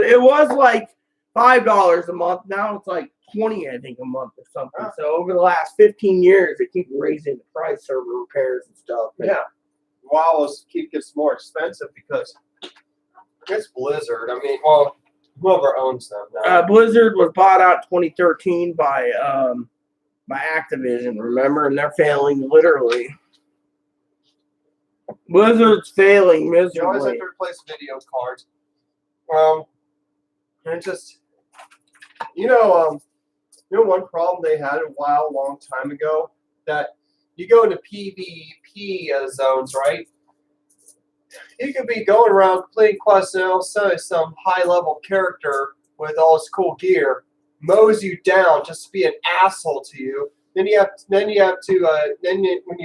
like $5 a month. Now it's like 20, I think, a month or something. So over the last 15 years, they keep raising the price, server repairs and stuff. Yeah. WoW gets more expensive because it's Blizzard. I mean, well, whoever owns them now. Blizzard was bought out in 2013 by Activision, remember? And they're failing literally. Blizzard's failing miserably. You always have to replace video cards. And it just, one problem they had a while, a long time ago, that you go into PvP zones, right? You could be going around completing quests and all of a sudden some high-level character with all his cool gear mows you down just to be an asshole to you. Then when you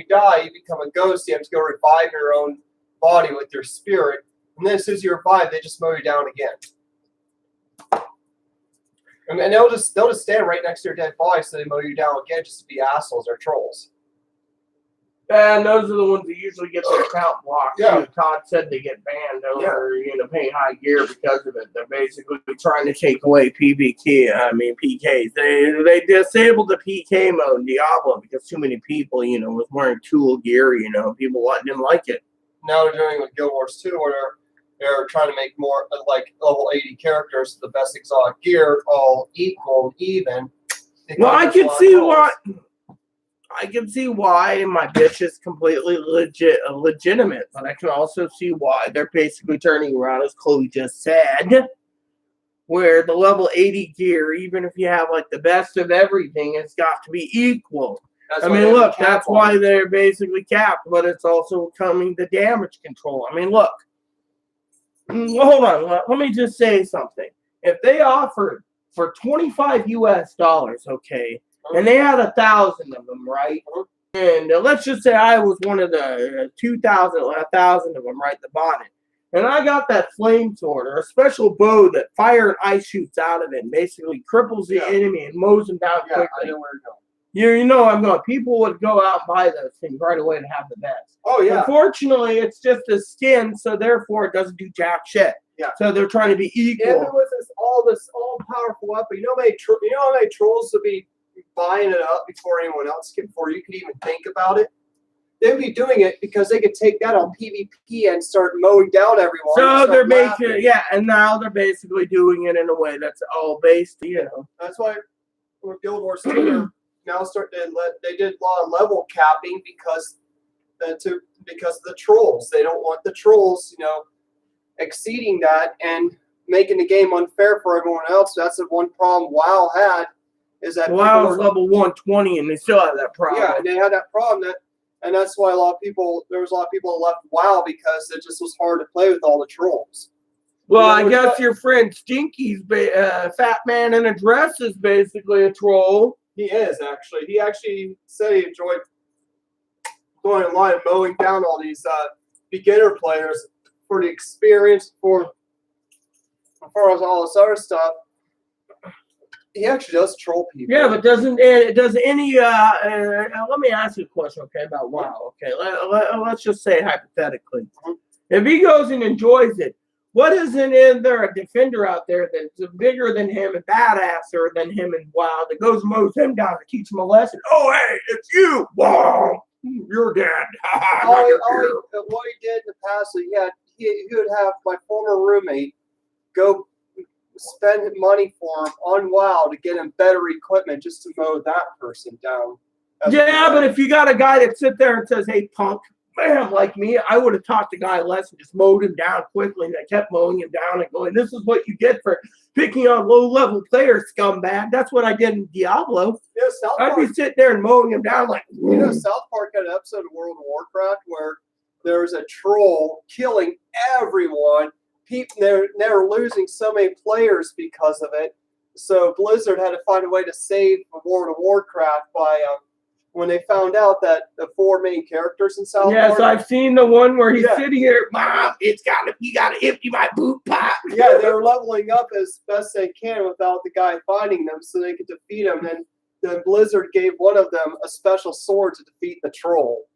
die, you become a ghost. You have to go revive your own body with your spirit. And then as soon as you revive, they just mow you down again. And they'll just stand right next to your dead body so they mow you down again just to be assholes or trolls. And those are the ones that usually get their account blocked. Yeah. Too. Todd said they get banned over, paying high gear because of it. They're basically trying to take away PKs. They disabled the PK mode in Diablo because too many people, was wearing tool gear. People didn't like it. Now they're doing with Guild Wars 2 where they're trying to make more like level 80 characters, the best exotic gear, all equal, even. Well, I can see why. I can see why my bitch is completely legitimate, but I can also see why they're basically turning around, as Chloe just said, where the level 80 gear, even if you have like the best of everything, it's got to be equal. That's why they're basically capped, but it's also coming to damage control. Look, hold on, let me just say something. If they offered for $25 US, okay, and they had 1,000 of them, right? And let's just say I was one of the 1,000 of them, right, that bought it. And I got that flame sword, or a special bow that fire and ice shoots out of it and basically cripples the enemy and mows them down quickly. I know where you're going. You know I'm going. People would go out and buy those things right away to have the best. Oh, yeah. Unfortunately, it's just a skin, so therefore it doesn't do jack shit. Yeah. So they're trying to be equal. If it was this all-powerful weapon, you know how many trolls would be buying it up before anyone else before you could even think about it? They'd be doing it because they could take that on PvP and start mowing down everyone. So they're making and now they're basically doing it in a way that's all based, That's why with Guild Wars 2 now they did a lot of level capping because of the trolls. They don't want the trolls, exceeding that and making the game unfair for everyone else. That's the one problem WoW had. Is that WoW is level 120 and they still have that problem. Yeah, they had that problem and that's why there was a lot of people that left WoW because it just was hard to play with all the trolls. Well, I guess your friend Stinky's Fat Man in a Dress is basically a troll. He is actually. He actually said he enjoyed going online and mowing down all these beginner players for the experience, for all this other stuff. He actually does troll people. Yeah, but does any let me ask you a question, okay, about WoW, okay? Let's just say hypothetically. Mhm. If he goes and enjoys it, what isn't in there a defender out there that's bigger than him and badasser than him in WoW that goes and mows him down to teach him a lesson? Oh, hey, it's you! Wow, you're dead. What he did in the past, so he would have my former roommate go spend money for him on WoW to get him better equipment just to mow that person down. Yeah, but if you got a guy that sit there and says, "Hey, punk," bam, like me, I would have taught the guy a lesson, just mowed him down quickly, and I kept mowing him down and going, "This is what you get for picking on low-level players, scumbag." That's what I did in Diablo. Yeah, South Park, I'd be sitting there and mowing him down like, South Park had an episode of World of Warcraft where there was a troll killing everyone. They're losing so many players because of it. So Blizzard had to find a way to save World of Warcraft by when they found out that the 4 main characters in South yes, Park. I've seen the one where he's Yeah. sitting here, "Mom, you gotta empty my boot pot." Yeah, they're leveling up as best they can without the guy finding them, so they could defeat him. And the Blizzard gave one of them a special sword to defeat the troll.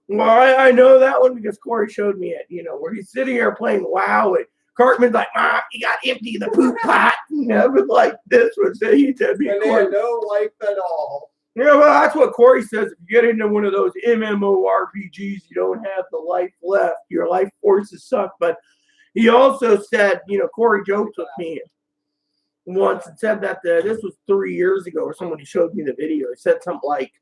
Well, I know that one because Corey showed me it, where he's sitting here playing WoW and Cartman's like, "Mom, you got to empty the poop pot." But like this was it. He said, And they had no life at all. Yeah, well, that's what Corey says. If you get into one of those MMORPGs, you don't have the life left. Your life forces suck. But he also said, Corey joked with me once and said that this was 3 years ago or somebody showed me the video. He said something like,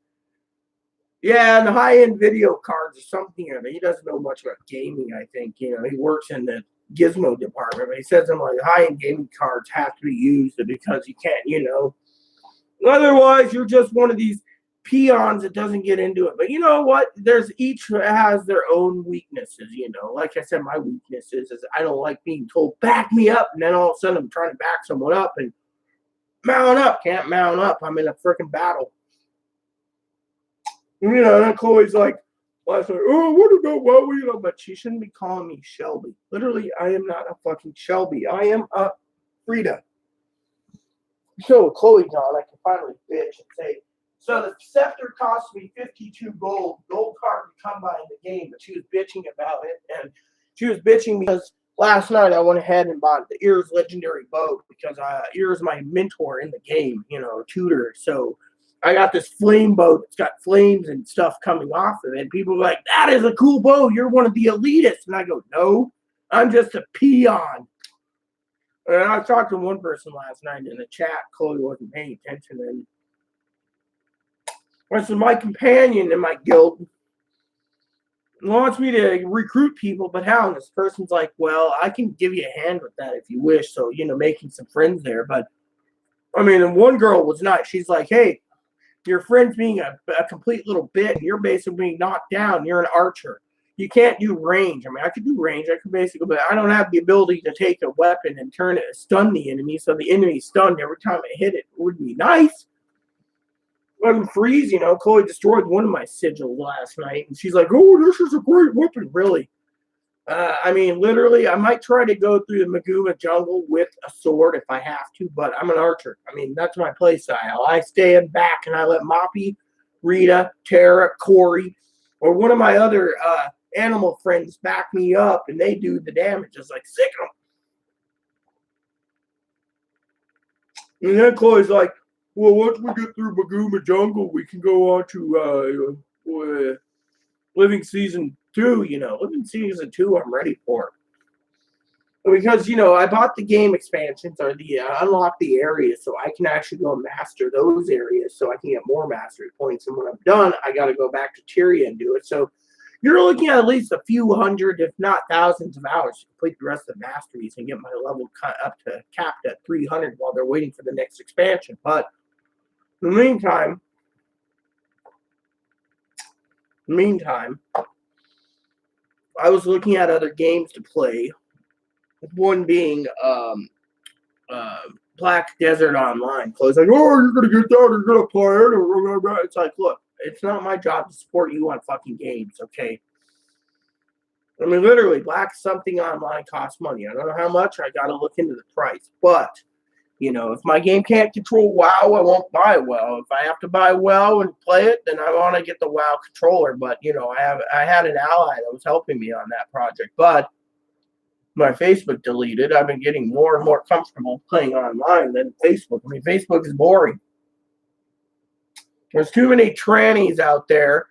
yeah, and the high-end video cards or something. He doesn't know much about gaming, I think. He works in the Gizmo department. But he says something like high-end gaming cards have to be used because you can't, otherwise, you're just one of these peons that doesn't get into it. But you know what? Each has their own weaknesses, Like I said, my weaknesses is I don't like being told, "Back me up," and then all of a sudden I'm trying to back someone up and mount up. Can't mount up. I'm in a freaking battle. And then Chloe's like, last night, "Oh, what about what?" But she shouldn't be calling me Shelby. Literally, I am not a fucking Shelby. I am a Frida. So Chloe's on, I can finally bitch and say, "So the scepter cost me 52 gold. Gold card to come by in the game," but she was bitching about it, and she was bitching because last night I went ahead and bought the Ears legendary bow because Ears my mentor in the game, tutor. So I got this flame bow that's got flames and stuff coming off of it. And people are like, "That is a cool bow. You're one of the elitists." And I go, "No, I'm just a peon." And I talked to one person last night in the chat. Chloe wasn't paying attention. And this is my companion in my guild. Wants me to recruit people, but how? And this person's like, "Well, I can give you a hand with that if you wish." So, making some friends there. But, and one girl was nice. She's like, "Hey, your friend's being a complete little bit. And you're basically being knocked down. You're an archer. You can't do range." I could do range. I could basically, but I don't have the ability to take a weapon and stun the enemy. So the enemy's stunned every time I hit it. It would be nice. Let him freeze, Chloe destroyed one of my sigils last night. And she's like, "Oh, this is a great weapon." Really? Literally, I might try to go through the Maguma jungle with a sword if I have to, but I'm an archer. That's my play style. I stay in back and I let Moppy, Rita, Tara, Corey, or one of my other animal friends back me up, and they do the damage. It's like, sick them. And then Chloe's like, "Well, once we get through Maguma Jungle, we can go on to Living Season 2, Living Season 2, I'm ready for it. Because, I bought the game expansions or the unlock the areas so I can actually go and master those areas so I can get more mastery points. And when I'm done, I got to go back to Tyria and do it. So you're looking at least a few hundred, if not thousands of hours to complete the rest of the masteries and get my level cut up to capped at 300 while they're waiting for the next expansion. But in the meantime, I was looking at other games to play. One being Black Desert Online. So it's like, "Oh, you're gonna get that, you're gonna play it." It's like, look, it's not my job to support you on fucking games, okay? Literally, Black something online costs money. I don't know how much. I gotta look into the price, but You know, if my game can't control WoW, I won't buy WoW. If I have to buy WoW and play it, then I want to get the WoW controller. But you know, I had an ally that was helping me on that project, but my Facebook deleted. I've been getting more and more comfortable playing online than Facebook. I mean, Facebook is boring. There's too many trannies out there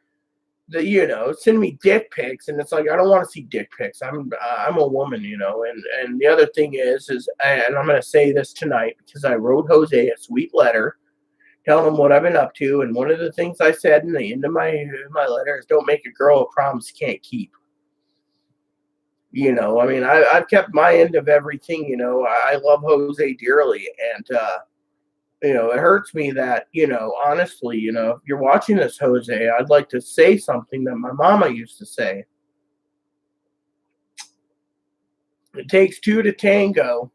that, you know, send me dick pics, and it's like I don't want to see dick pics. I'm a woman, you know. And the other thing is, and I'm gonna say this tonight because I wrote Jose a sweet letter telling him what I've been up to, and one of the things I said in the end of my letter is, don't make a girl a promise you can't keep. You know, I mean, I've kept my end of everything. You know, I love Jose dearly, and you know, it hurts me that, you know, honestly, you know, if you're watching this, Jose, I'd like to say something that my mama used to say. It takes two to tango,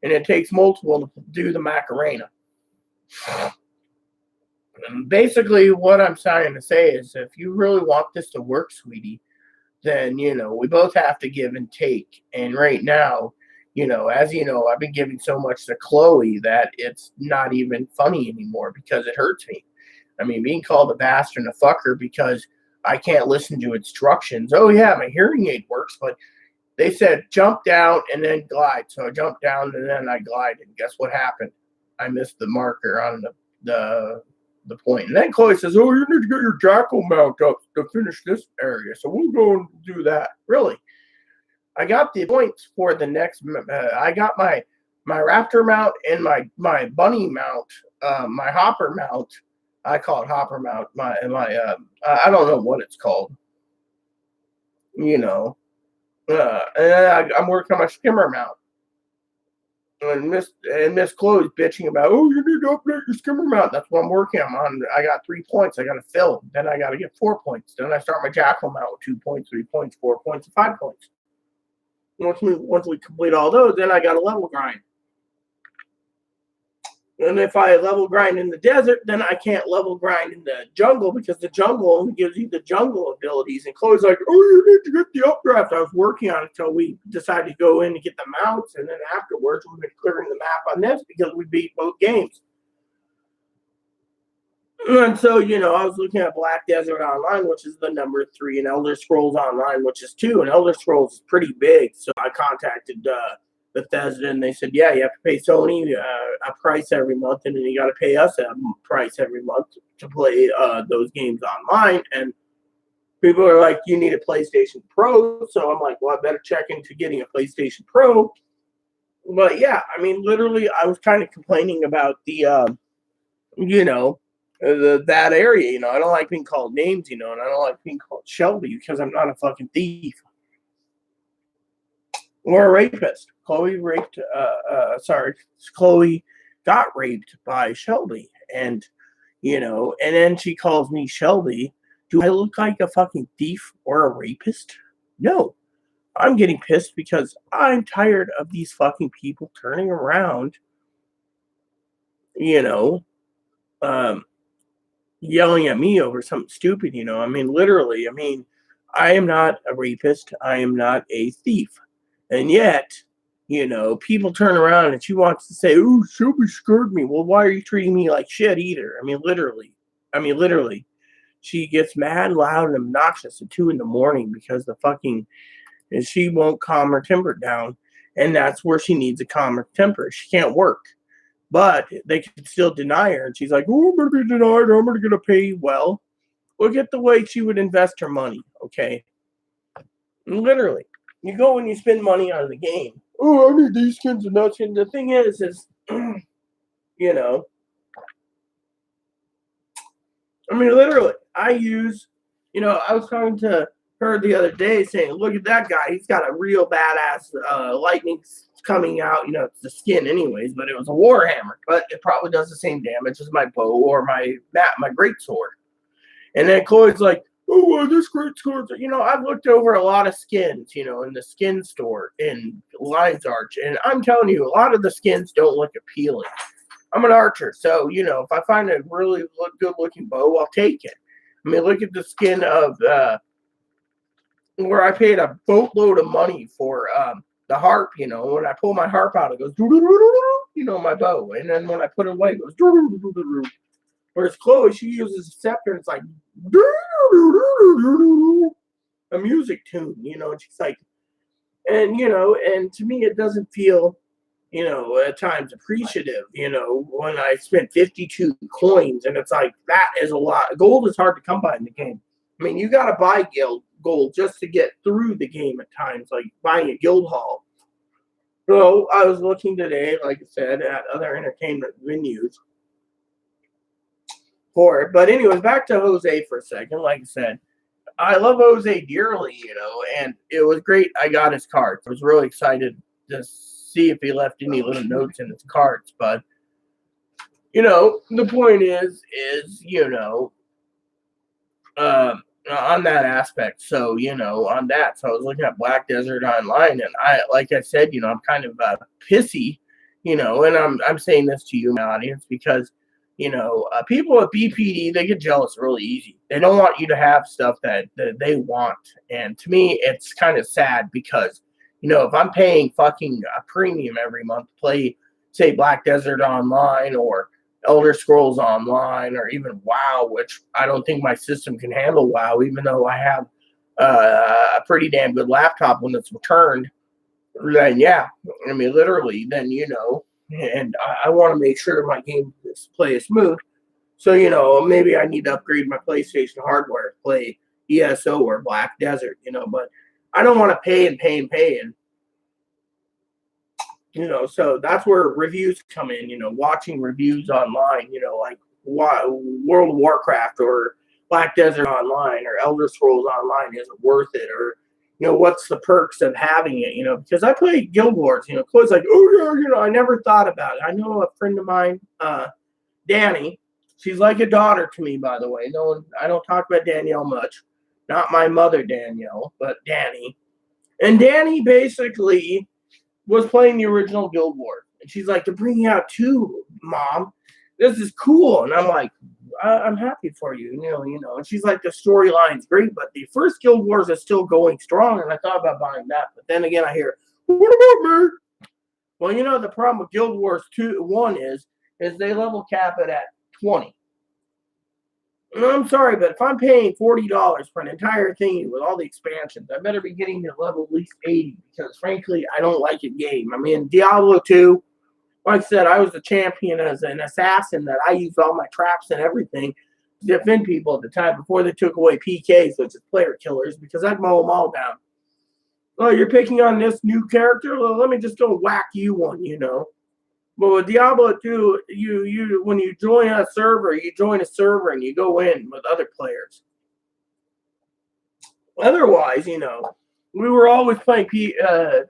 and it takes multiple to do the Macarena. And basically, what I'm trying to say is, if you really want this to work, sweetie, then, you know, we both have to give and take. And right now, you know, as you know, I've been giving so much to Chloe that it's not even funny anymore because it hurts me. I mean, being called a bastard and a fucker because I can't listen to instructions. Oh, yeah, my hearing aid works, but they said jump down and then glide. So I jumped down and then I glided. Guess what happened? I missed the marker on the point. And then Chloe says, oh, you need to get your jackal mount up to finish this area. So we'll go and do that. Really? I got the points for the next. I got my raptor mount and my bunny mount, my hopper mount. I call it hopper mount. I don't know what it's called. You know, and I'm working on my skimmer mount. And Miss Chloe's bitching about, oh, you need to update your skimmer mount. That's what I'm working on. I got 3 points. I got to fill. Then I got to get 4 points. Then I start my jackal mount with 2 points, 3 points, 4 points, and 5 points. Once we complete all those, then I got a level grind. And if I level grind in the desert, then I can't level grind in the jungle because the jungle only gives you the jungle abilities. And Chloe's like, oh, you need to get the updraft. I was working on it until we decided to go in and get the mounts. And then afterwards, we've been clearing the map on this because we beat both games. And so, you know, I was looking at Black Desert Online, which is the number 3, and Elder Scrolls Online, which is 2. And Elder Scrolls is pretty big. So I contacted Bethesda, and they said, yeah, you have to pay Sony a price every month, and then you got to pay us a price every month to play those games online. And people are like, you need a PlayStation Pro. So I'm like, well, I better check into getting a PlayStation Pro. But yeah, I mean, literally, I was kind of complaining about the, you know, that area. You know, I don't like being called names, you know, and I don't like being called Shelby because I'm not a fucking thief or a rapist. Chloe got raped by Shelby, and you know, and then she calls me Shelby. Do I look like a fucking thief or a rapist? No. I'm getting pissed because I'm tired of these fucking people turning around, you know, yelling at me over something stupid, you know. I mean, literally, I mean, I am not a rapist. I am not a thief. And yet, you know, people turn around and she wants to say, oh, Shelby scared me. Well, why are you treating me like shit either? I mean, literally. She gets mad, loud, and obnoxious at 2 a.m. because and she won't calm her temper down. And that's where she needs a calmer temper. She can't work. But they can still deny her. And she's like, oh, I'm going to be denied. I'm going to get a pay. Well, look at the way she would invest her money, okay? Literally. You go and you spend money on the game. Oh, I need these skins and that skin. The thing is, you know, I mean, literally, I was talking to her the other day saying, look at that guy. He's got a real badass lightning coming out. You know, it's the skin anyways, but it was a Warhammer. But it probably does the same damage as my bow or my greatsword. And then Chloe's like, oh, well, this greatsword. You know, I've looked over a lot of skins, you know, in the skin store in Lion's Arch. And I'm telling you, a lot of the skins don't look appealing. I'm an archer. So, you know, if I find a really good-looking bow, I'll take it. I mean, look at the skin of where I paid a boatload of money for the harp, you know, when I pull my harp out, it goes, you know, my bow. And then when I put it away, it goes, whereas Chloe, she uses a scepter and it's like a music tune, you know, and she's like, and, you know, and to me, it doesn't feel, you know, at times appreciative, you know, when I spent 52 coins and it's like, that is a lot. Gold is hard to come by in the game. I mean, you got to buy gold just to get through the game at times, like buying a guild hall. So I was looking today, like I said, at other entertainment venues for it. But anyways, back to Jose for a second. Like I said, I love Jose dearly, you know, and it was great. I got his cards. I was really excited to see if he left any little notes in his cards. But, you know, the point is, you know, on that aspect. So, you know, on that. So I was looking at Black Desert Online, and like I said, you know, I'm kind of pissy, you know, and I'm saying this to you, my audience, because, you know, people at BPD, they get jealous really easy. They don't want you to have stuff that they want. And to me, it's kind of sad because, you know, if I'm paying fucking a premium every month to play, say, Black Desert Online or Elder Scrolls Online or even WoW, which I don't think my system can handle WoW, even though I have a pretty damn good laptop when it's returned, then yeah, I mean, literally, then, you know, and I want to make sure my game play is smooth. So, you know, maybe I need to upgrade my PlayStation hardware to play ESO or Black Desert, you know, but I don't want to pay and, you know, so that's where reviews come in, you know, watching reviews online, you know, like World of Warcraft or Black Desert Online or Elder Scrolls Online, is it worth it? Or, you know, what's the perks of having it, you know, because I play Guild Wars, you know, Chloe's like, oh, yeah, you know, I never thought about it. I know a friend of mine, Danny, she's like a daughter to me, by the way. I don't talk about Danielle much. Not my mother, Danielle, but Danny. And Danny basically was playing the original Guild Wars. And she's like, they're bringing out 2, Mom. This is cool. And I'm like, I'm happy for you, you know. And she's like, the storyline's great, but the first Guild Wars is still going strong. And I thought about buying that. But then again, I hear, what about me? Well, you know, the problem with Guild Wars 1 is they level cap it at 20. I'm sorry, but if I'm paying $40 for an entire thing with all the expansions, I better be getting to level at least 80 because, frankly, I don't like a game. I mean, Diablo 2, like I said, I was the champion as an assassin that I used all my traps and everything to defend people at the time before they took away PKs, which is player killers, because I'd mow them all down. Oh, you're picking on this new character? Well, let me just go whack you one, you know. But with Diablo 2, you when you join a server and you go in with other players. Otherwise, you know, we were always playing IP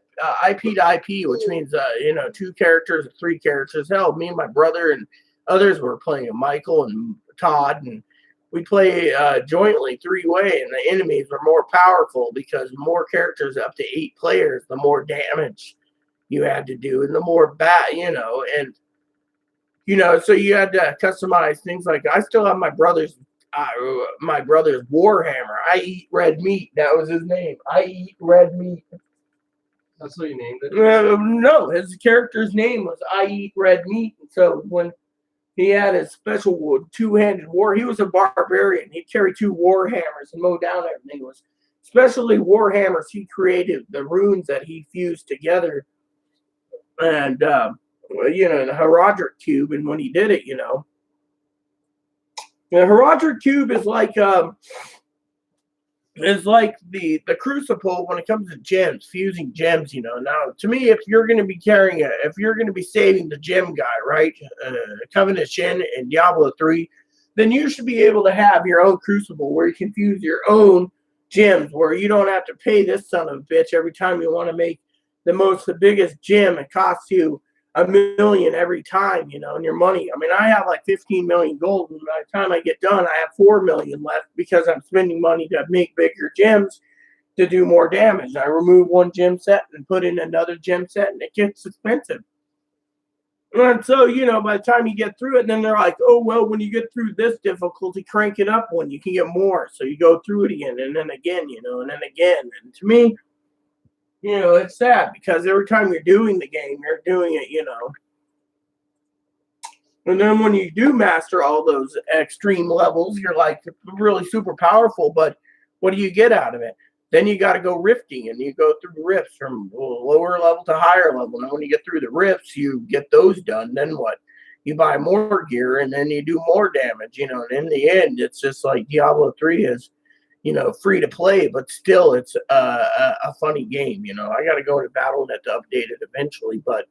to IP, which means, you know, 2 characters or 3 characters. Hell, me and my brother and others were playing Michael and Todd, and we play jointly 3-way, and the enemies were more powerful because more characters, up to 8 players, the more damage you had to do, and the more you know, and you know, so you had to customize things. Like I still have my brother's Warhammer. I eat red meat. That was his name. I eat red meat. That's what you named it? No, his character's name was I eat red meat. So when he had his special 2-handed war, he was a barbarian. He'd carry 2 war hammers and mow down everything. It was especially war hammers he created, the runes that he fused together. And, you know, the Herodric Cube, and when he did it, you know, the Herodric Cube is like the Crucible when it comes to gems, fusing gems, you know. Now, to me, if you're going to be if you're going to be saving the gem guy, right, Covenant Shin and Diablo 3, then you should be able to have your own Crucible where you can fuse your own gems, where you don't have to pay this son of a bitch every time you want to make the biggest gem. It costs you $1 million every time, you know, and your money. I mean, I have like 15 million gold, and by the time I get done, I have 4 million left because I'm spending money to make bigger gems to do more damage. I remove one gem set and put in another gem set, and it gets expensive. And so, you know, by the time you get through it, then they're like, oh, well, when you get through this difficulty, crank it up one. You can get more. So you go through it again, and then again, you know, and then again. And to me, It's sad because every time you're doing the game, you're doing it, and then when you do master all those extreme levels, you're like really super powerful. But what do you get out of it? Then you got to go rifting, and you go through rifts from lower level to higher level. And when you get through the rifts, you get those done. Then what? You buy more gear, and then you do more damage. And in the end, it's just like Diablo 3 is, free to play, but still, it's a funny game. I got to go to BattleNet to update it eventually, but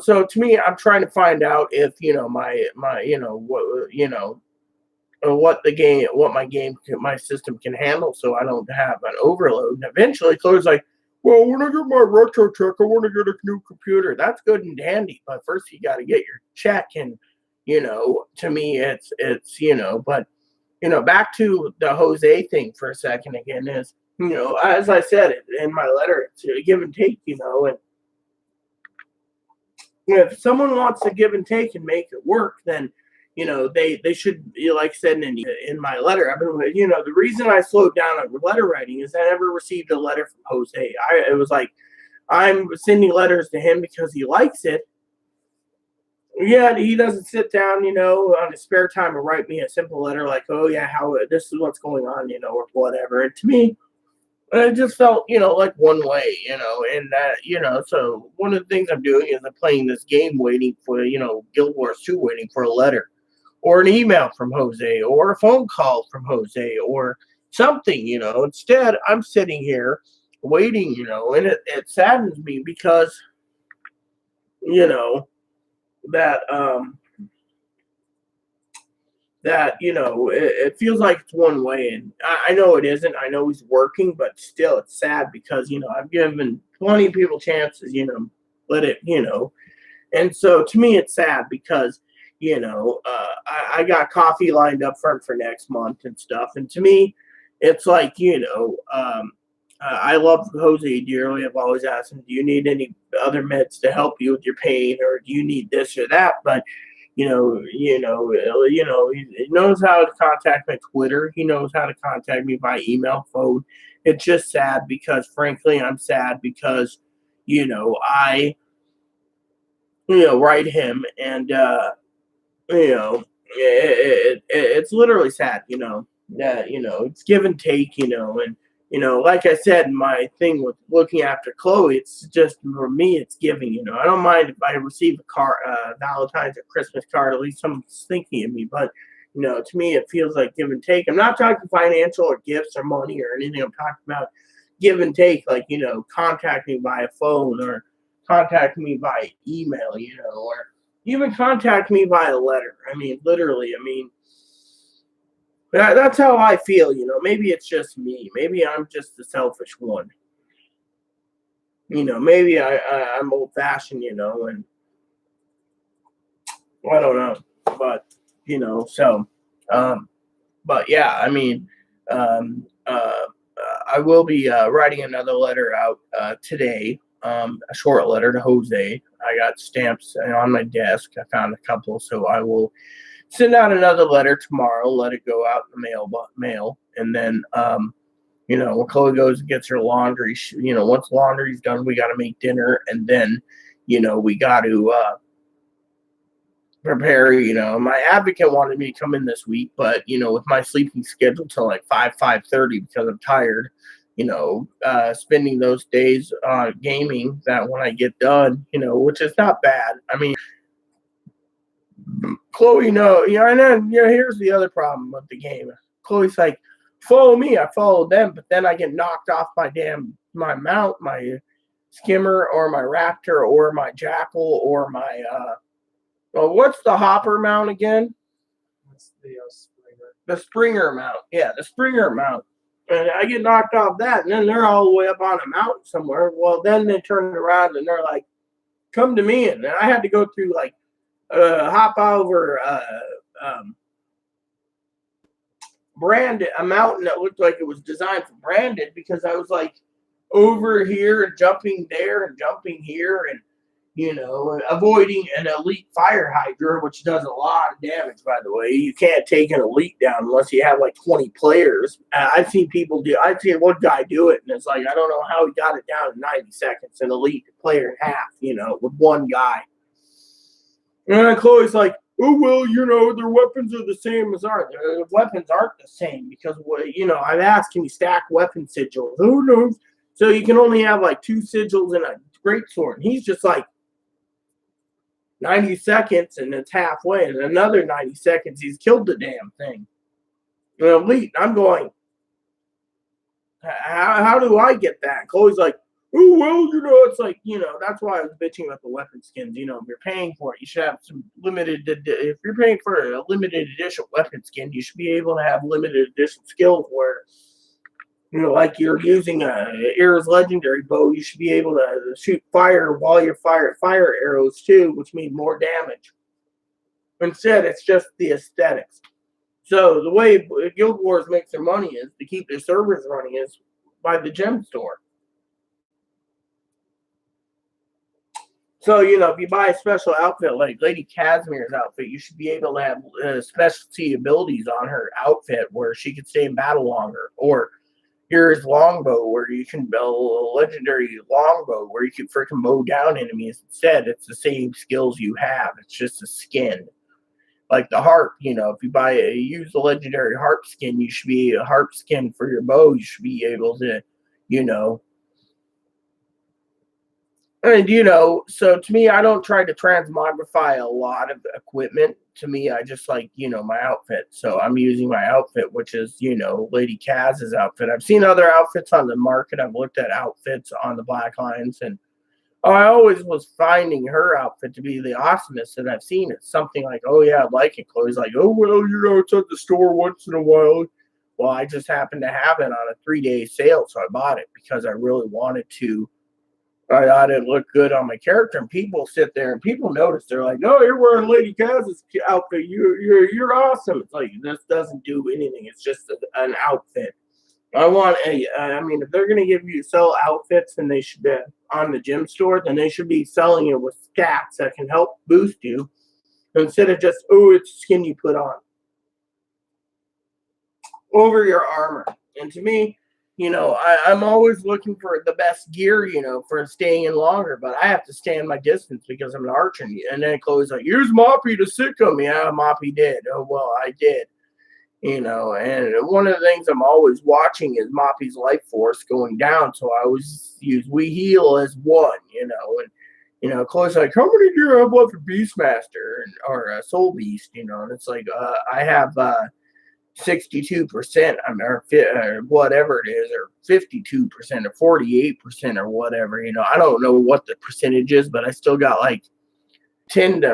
so to me, I'm trying to find out if my what my system can handle, so I don't have an overload. And eventually, Chloe's like, "Well, when I get my retro check, I want to get a new computer." That's good and dandy, but first you got to get your check, and to me, it's but back to the Jose thing for a second again is as I said in my letter, it's a give and take, and if someone wants to give and take and make it work, then they should, like I said in my letter. I've been, the reason I slowed down on letter writing is I never received a letter from Jose. It was like I'm sending letters to him because he likes it. Yeah, he doesn't sit down, on his spare time and write me a simple letter like, "Oh yeah, how this is what's going on," or whatever. And to me, it just felt, like one way, and that, so one of the things I'm doing is I'm playing this game waiting for, Guild Wars 2, waiting for a letter or an email from Jose or a phone call from Jose or something, Instead, I'm sitting here waiting, and it saddens me because, that, it feels like it's one way, and I know it isn't. I know he's working, but still it's sad because I've given plenty of people chances, let it, and so to me it's sad because I got coffee lined up for next month and stuff, and to me it's like I love Jose dearly. I've always asked him, "Do you need any other meds to help you with your pain, or do you need this or that?" But he knows how to contact my Twitter. He knows how to contact me by email, phone. It's just sad because, frankly, I'm sad because, I, write him, and it's literally sad, that it's give and take, and like I said, my thing with looking after Chloe, it's just for me, it's giving. I don't mind if I receive a card, Valentine's or Christmas card. At least someone's thinking of me. But to me, it feels like give and take. I'm not talking financial or gifts or money or anything. I'm talking about give and take, like contact me by phone or contact me by email, or even contact me via letter. I mean, literally. I mean, that's how I feel. Maybe it's just me. Maybe I'm just the selfish one. Maybe I'm old fashioned. And I don't know, but so. Um, but yeah, I mean, um, I will be writing another letter out today. A short letter to Jose. I got stamps on my desk. I found a couple, so I will send out another letter tomorrow. Let it go out in the mail, and then when Chloe goes and gets her laundry, once laundry's done, we got to make dinner, and then we got to prepare. My advocate wanted me to come in this week, but with my sleeping schedule till like 5:30 because I'm tired. Spending those days gaming, that when I get done, which is not bad. I mean, Chloe, no, and then here's the other problem with the game. Chloe's like, follow me, I follow them, but then I get knocked off my mount, my skimmer, or my raptor, or my jackal, or my what's the hopper mount again? That's the Springer. The Springer mount, yeah, the Springer mount. And I get knocked off that, and then they're all the way up on a mountain somewhere. Well, then they turn around and they're like, "Come to me," and then I had to go through like hop over Branded, a mountain that looked like it was designed for Branded, because I was like over here and jumping there and jumping here, and avoiding an elite fire hydra, which does a lot of damage, by the way. You can't take an elite down unless you have like 20 players. I've seen one guy do it, and it's like, I don't know how he got it down in 90 seconds, an elite player in half, with one guy. And then Chloe's like, oh, well, their weapons are the same as ours. Their weapons aren't the same because, I've asked, can you stack weapon sigils? Who knows? So you can only have like 2 sigils and a greatsword. And he's just like, 90 seconds and it's halfway. And another 90 seconds, he's killed the damn thing. An elite. I'm going, how do I get that? Chloe's like, oh, well, it's like, that's why I was bitching about the weapon skins. If you're paying for it, you should have some if you're paying for a limited edition weapon skin, you should be able to have limited edition skills where, like you're using a Ares legendary bow, you should be able to shoot fire while you're firing fire arrows too, which mean more damage. Instead, it's just the aesthetics. So the way Guild Wars makes their money is to keep their servers running is by the gem store. So, if you buy a special outfit like Lady Casimir's outfit, you should be able to have specialty abilities on her outfit where she can stay in battle longer. Or here's longbow, where you can build a legendary longbow where you can freaking mow down enemies. Instead, it's the same skills you have. It's just a skin. Like the harp, if you use the legendary harp skin, you should be a harp skin for your bow. You should be able to, And, so to me, I don't try to transmogrify a lot of equipment. To me, I just like, my outfit. So I'm using my outfit, which is, Lady Kaz's outfit. I've seen other outfits on the market. I've looked at outfits on the Black Lions, and I always was finding her outfit to be the awesomest that I've seen. It's something like, oh, yeah, I like it. Chloe's like, oh, well, it's at the store once in a while. Well, I just happened to have it on a 3-day sale, so I bought it because I really wanted to. I thought it looked good on my character, and people sit there and people notice. They're like, "Oh, you're wearing Lady Kaz's outfit. You're awesome." It's like this doesn't do anything. It's just an outfit. If they're gonna sell outfits, and they should be on the gym store, then they should be selling it with stats that can help boost you instead of just, oh, it's skin you put on over your armor. And to me, I'm always looking for the best gear, for staying in longer, but I have to stand my distance because I'm an archer. And then Chloe's like, use Moppy to sick him. Yeah, Moppy did. Oh, well, I did. And one of the things I'm always watching is Moppy's life force going down. So I always use We Heal as one, and Chloe's like, how many do you have left for Beastmaster or Soul Beast, and it's like, I have 62%, or whatever it is, or 52%, or 48%, or whatever. I don't know what the percentage is, but I still got like 10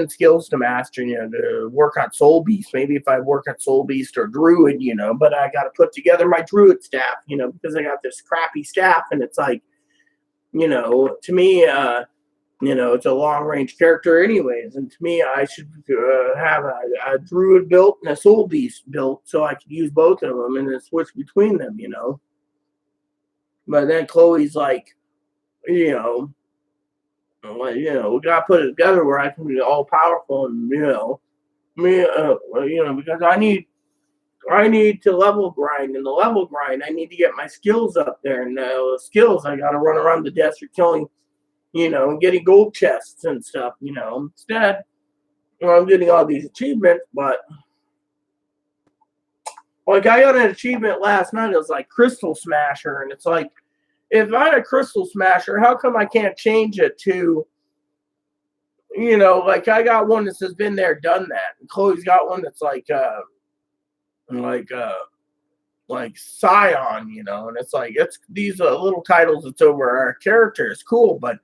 skills to master, to work on Soul Beast. Maybe if I work on Soul Beast or Druid, but I got to put together my Druid staff, because I got this crappy staff, and it's like, to me, it's a long-range character anyways. And to me, I should have a Druid built and a Soul Beast built so I could use both of them and then switch between them, But then Chloe's like, we got to put it together where I can be all-powerful and, because I need to level grind. And the level grind, I need to get my skills up there. And the skills, I got to run around the desert killing and getting gold chests and stuff, Instead, I'm getting all these achievements, but like I got an achievement last night. It was like Crystal Smasher, and it's like, if I'm a Crystal Smasher, how come I can't change it to, like I got one that says been there, done that. And Chloe's got one that's like Scion, and it's like, it's these little titles that's over our character is cool, but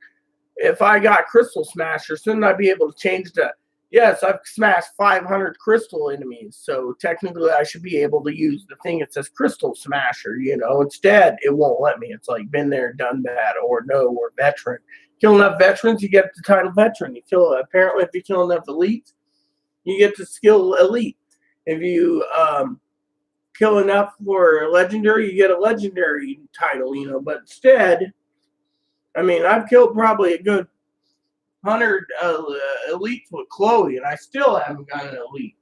if I got Crystal Smasher, shouldn't I be able to change the, yes, I've smashed 500 crystal enemies, so technically I should be able to use the thing that says Crystal Smasher, Instead, it won't let me. It's like, been there, done that, or no, or veteran. Kill enough veterans, you get the title veteran. Apparently, if you kill enough elites, you get the skill elite. If you kill enough for legendary, you get a legendary title, But instead, I've killed probably a good 100 elites with Chloe, and I still haven't got an elite,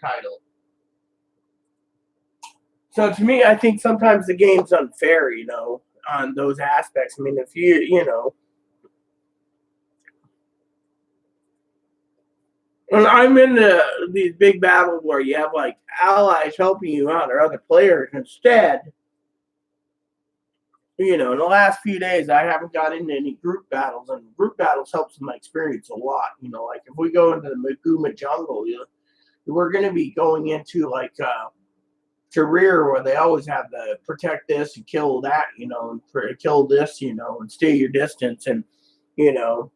title. So to me, I think sometimes the game's unfair, on those aspects. I mean, if when I'm in these big battles where you have like allies helping you out or other players instead, in the last few days, I haven't got into any group battles, and group battles helps my experience a lot. Like if we go into the Maguma jungle, we're going to be going into like career where they always have the protect this and kill that, and kill this, and stay your distance, and you know,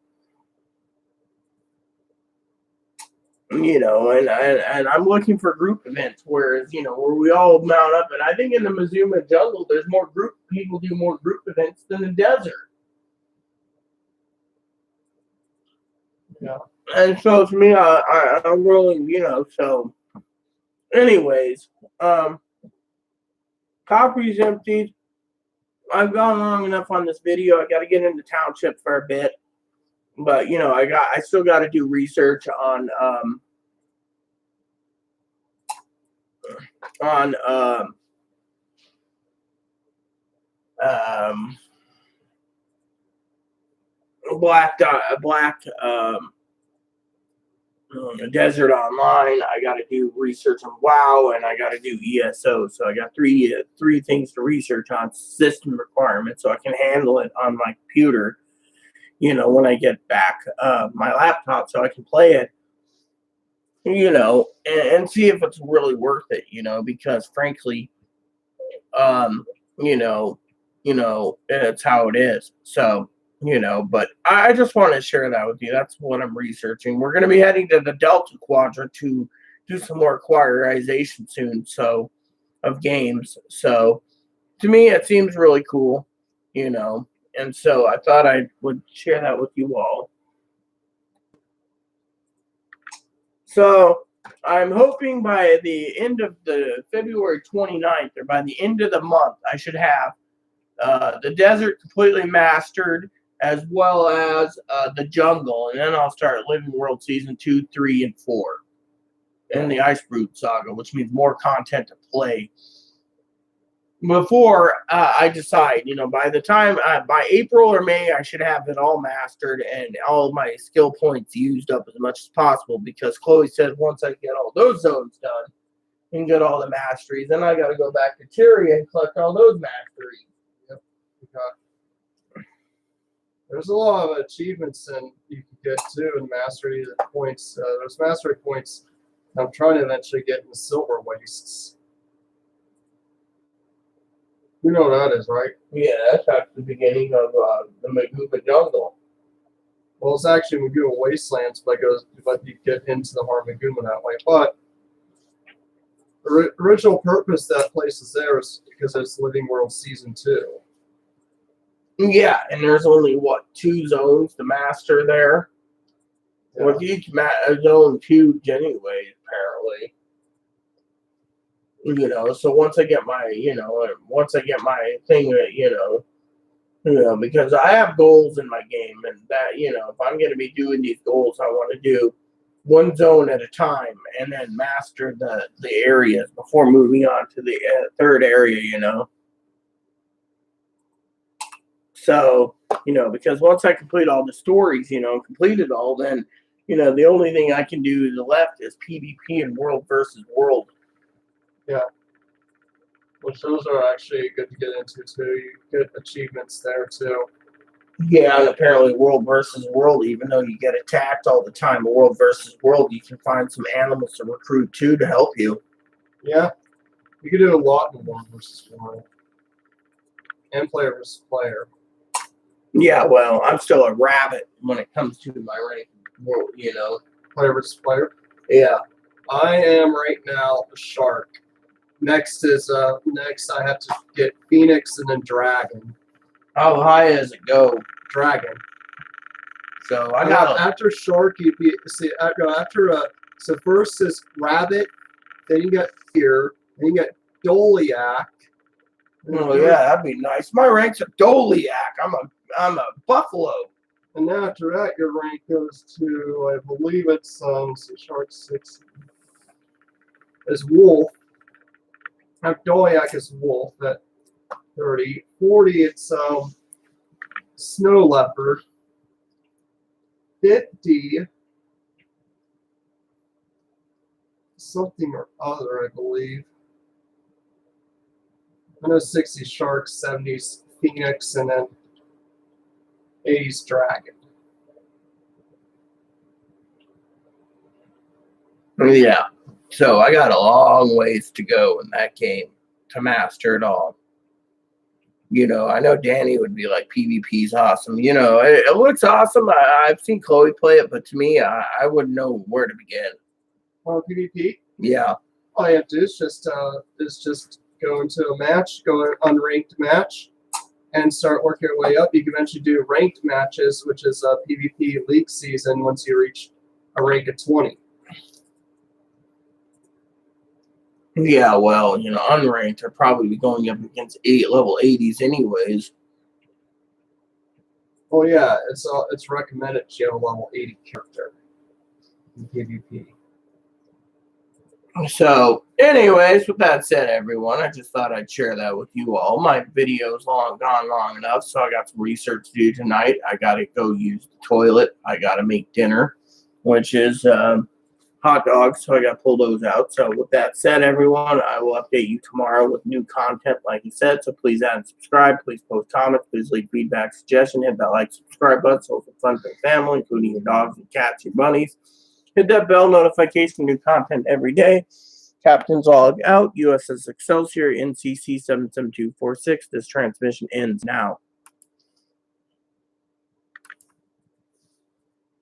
and I'm looking for group events where we all mount up. And I think in the Mazuma jungle, there's more group people do more group events than the desert. Yeah. And so to me, I'm willing, so anyways, coffee's emptied. I've gone long enough on this video. I got to get into township for a bit, but I still got to do research on black Desert Online. I got to do research on WoW, and I got to do ESO. So I got three things to research on system requirements, so I can handle it on my computer. When I get back my laptop, so I can play it. And see if it's really worth it. Because frankly, it's how it is. So. But I just want to share that with you. That's what I'm researching. We're going to be heading to the Delta Quadrant to do some more acquirization soon, of games. So to me, it seems really cool, and so I thought I would share that with you all. So I'm hoping by the end of the February 29th, or by the end of the month, I should have the desert completely mastered, as well as the jungle, and then I'll start Living World Season 2, 3, and 4, and the Icebrood Saga, which means more content to play. Before I decide, by the time, by April or May, I should have it all mastered and all of my skill points used up as much as possible, because Chloe said once I get all those zones done and get all the masteries, then I got to go back to Tyria and collect all those masteries. Yep. There's a lot of achievements and you can get too in mastery points. There's mastery points. I'm trying to eventually get in the silver wastes. You know what that is, right? Yeah, that's at the beginning of the Maguma jungle. Well, it's actually Maguma Wastelands, but you get into the heart of Maguma that way. But the original purpose that place is there is because it's Living World Season 2. Yeah, and there's only, 2 zones to master there? Yeah. With each zone huge anyway, apparently. So once I get my, thing, because I have goals in my game, and that, if I'm going to be doing these goals, I want to do one zone at a time and then master the areas before moving on to the third area, So, because once I complete all the stories, complete it all, then, the only thing I can do to the left is PvP and World versus World. Yeah. Which those are actually good to get into too. You get achievements there too. Yeah, and apparently World versus World, even though you get attacked all the time, World versus World, you can find some animals to recruit too to help you. Yeah. You can do a lot in World versus World. And player versus player. Yeah, well, I'm still a rabbit when it comes to my rank world, Player versus player? Yeah. I am right now a shark. Next I have to get Phoenix and then Dragon. How high does it go? Dragon. So I got after shark so first is rabbit, then you got deer, then you got Doliac. Oh yeah, that'd be nice. My rank's a Doliac. I'm a buffalo. And now after that, your rank goes to, I believe it's Shark 6 is Wolf. Abdoyak is Wolf at 30. 40, it's Snow Leopard. 50, something or other, I believe. I know 60 Shark, 70s Phoenix, and then 80s Dragon. Yeah. So I got a long ways to go in that game to master it all. You know, I know Danny would be like, PvP's awesome. You know, it looks awesome. I've seen Chloe play it, but to me, I wouldn't know where to begin. PvP? Yeah. All you have to do is just go into a match, go an unranked match, and start working your way up. You can eventually do ranked matches, which is a PvP league season once you reach a rank of 20. Yeah, well, you know, unranked are probably going up against level 80s anyways. Oh yeah, it's recommended you have a level 80 character in PvP. So, anyways, with that said, everyone, I just thought I'd share that with you all. My video's gone long enough, so I got some research to do tonight. I got to go use the toilet. I got to make dinner, which is hot dogs, so I got to pull those out. So, with that said, everyone, I will update you tomorrow with new content, like you said. So, please add and subscribe. Please post comments. Please leave feedback, suggestion. Hit that like, subscribe button so it's fun for the family, including your dogs, your cats, your bunnies. Hit that bell notification, new content every day. Captain's log out. USS Excelsior, NCC 77246. This transmission ends now.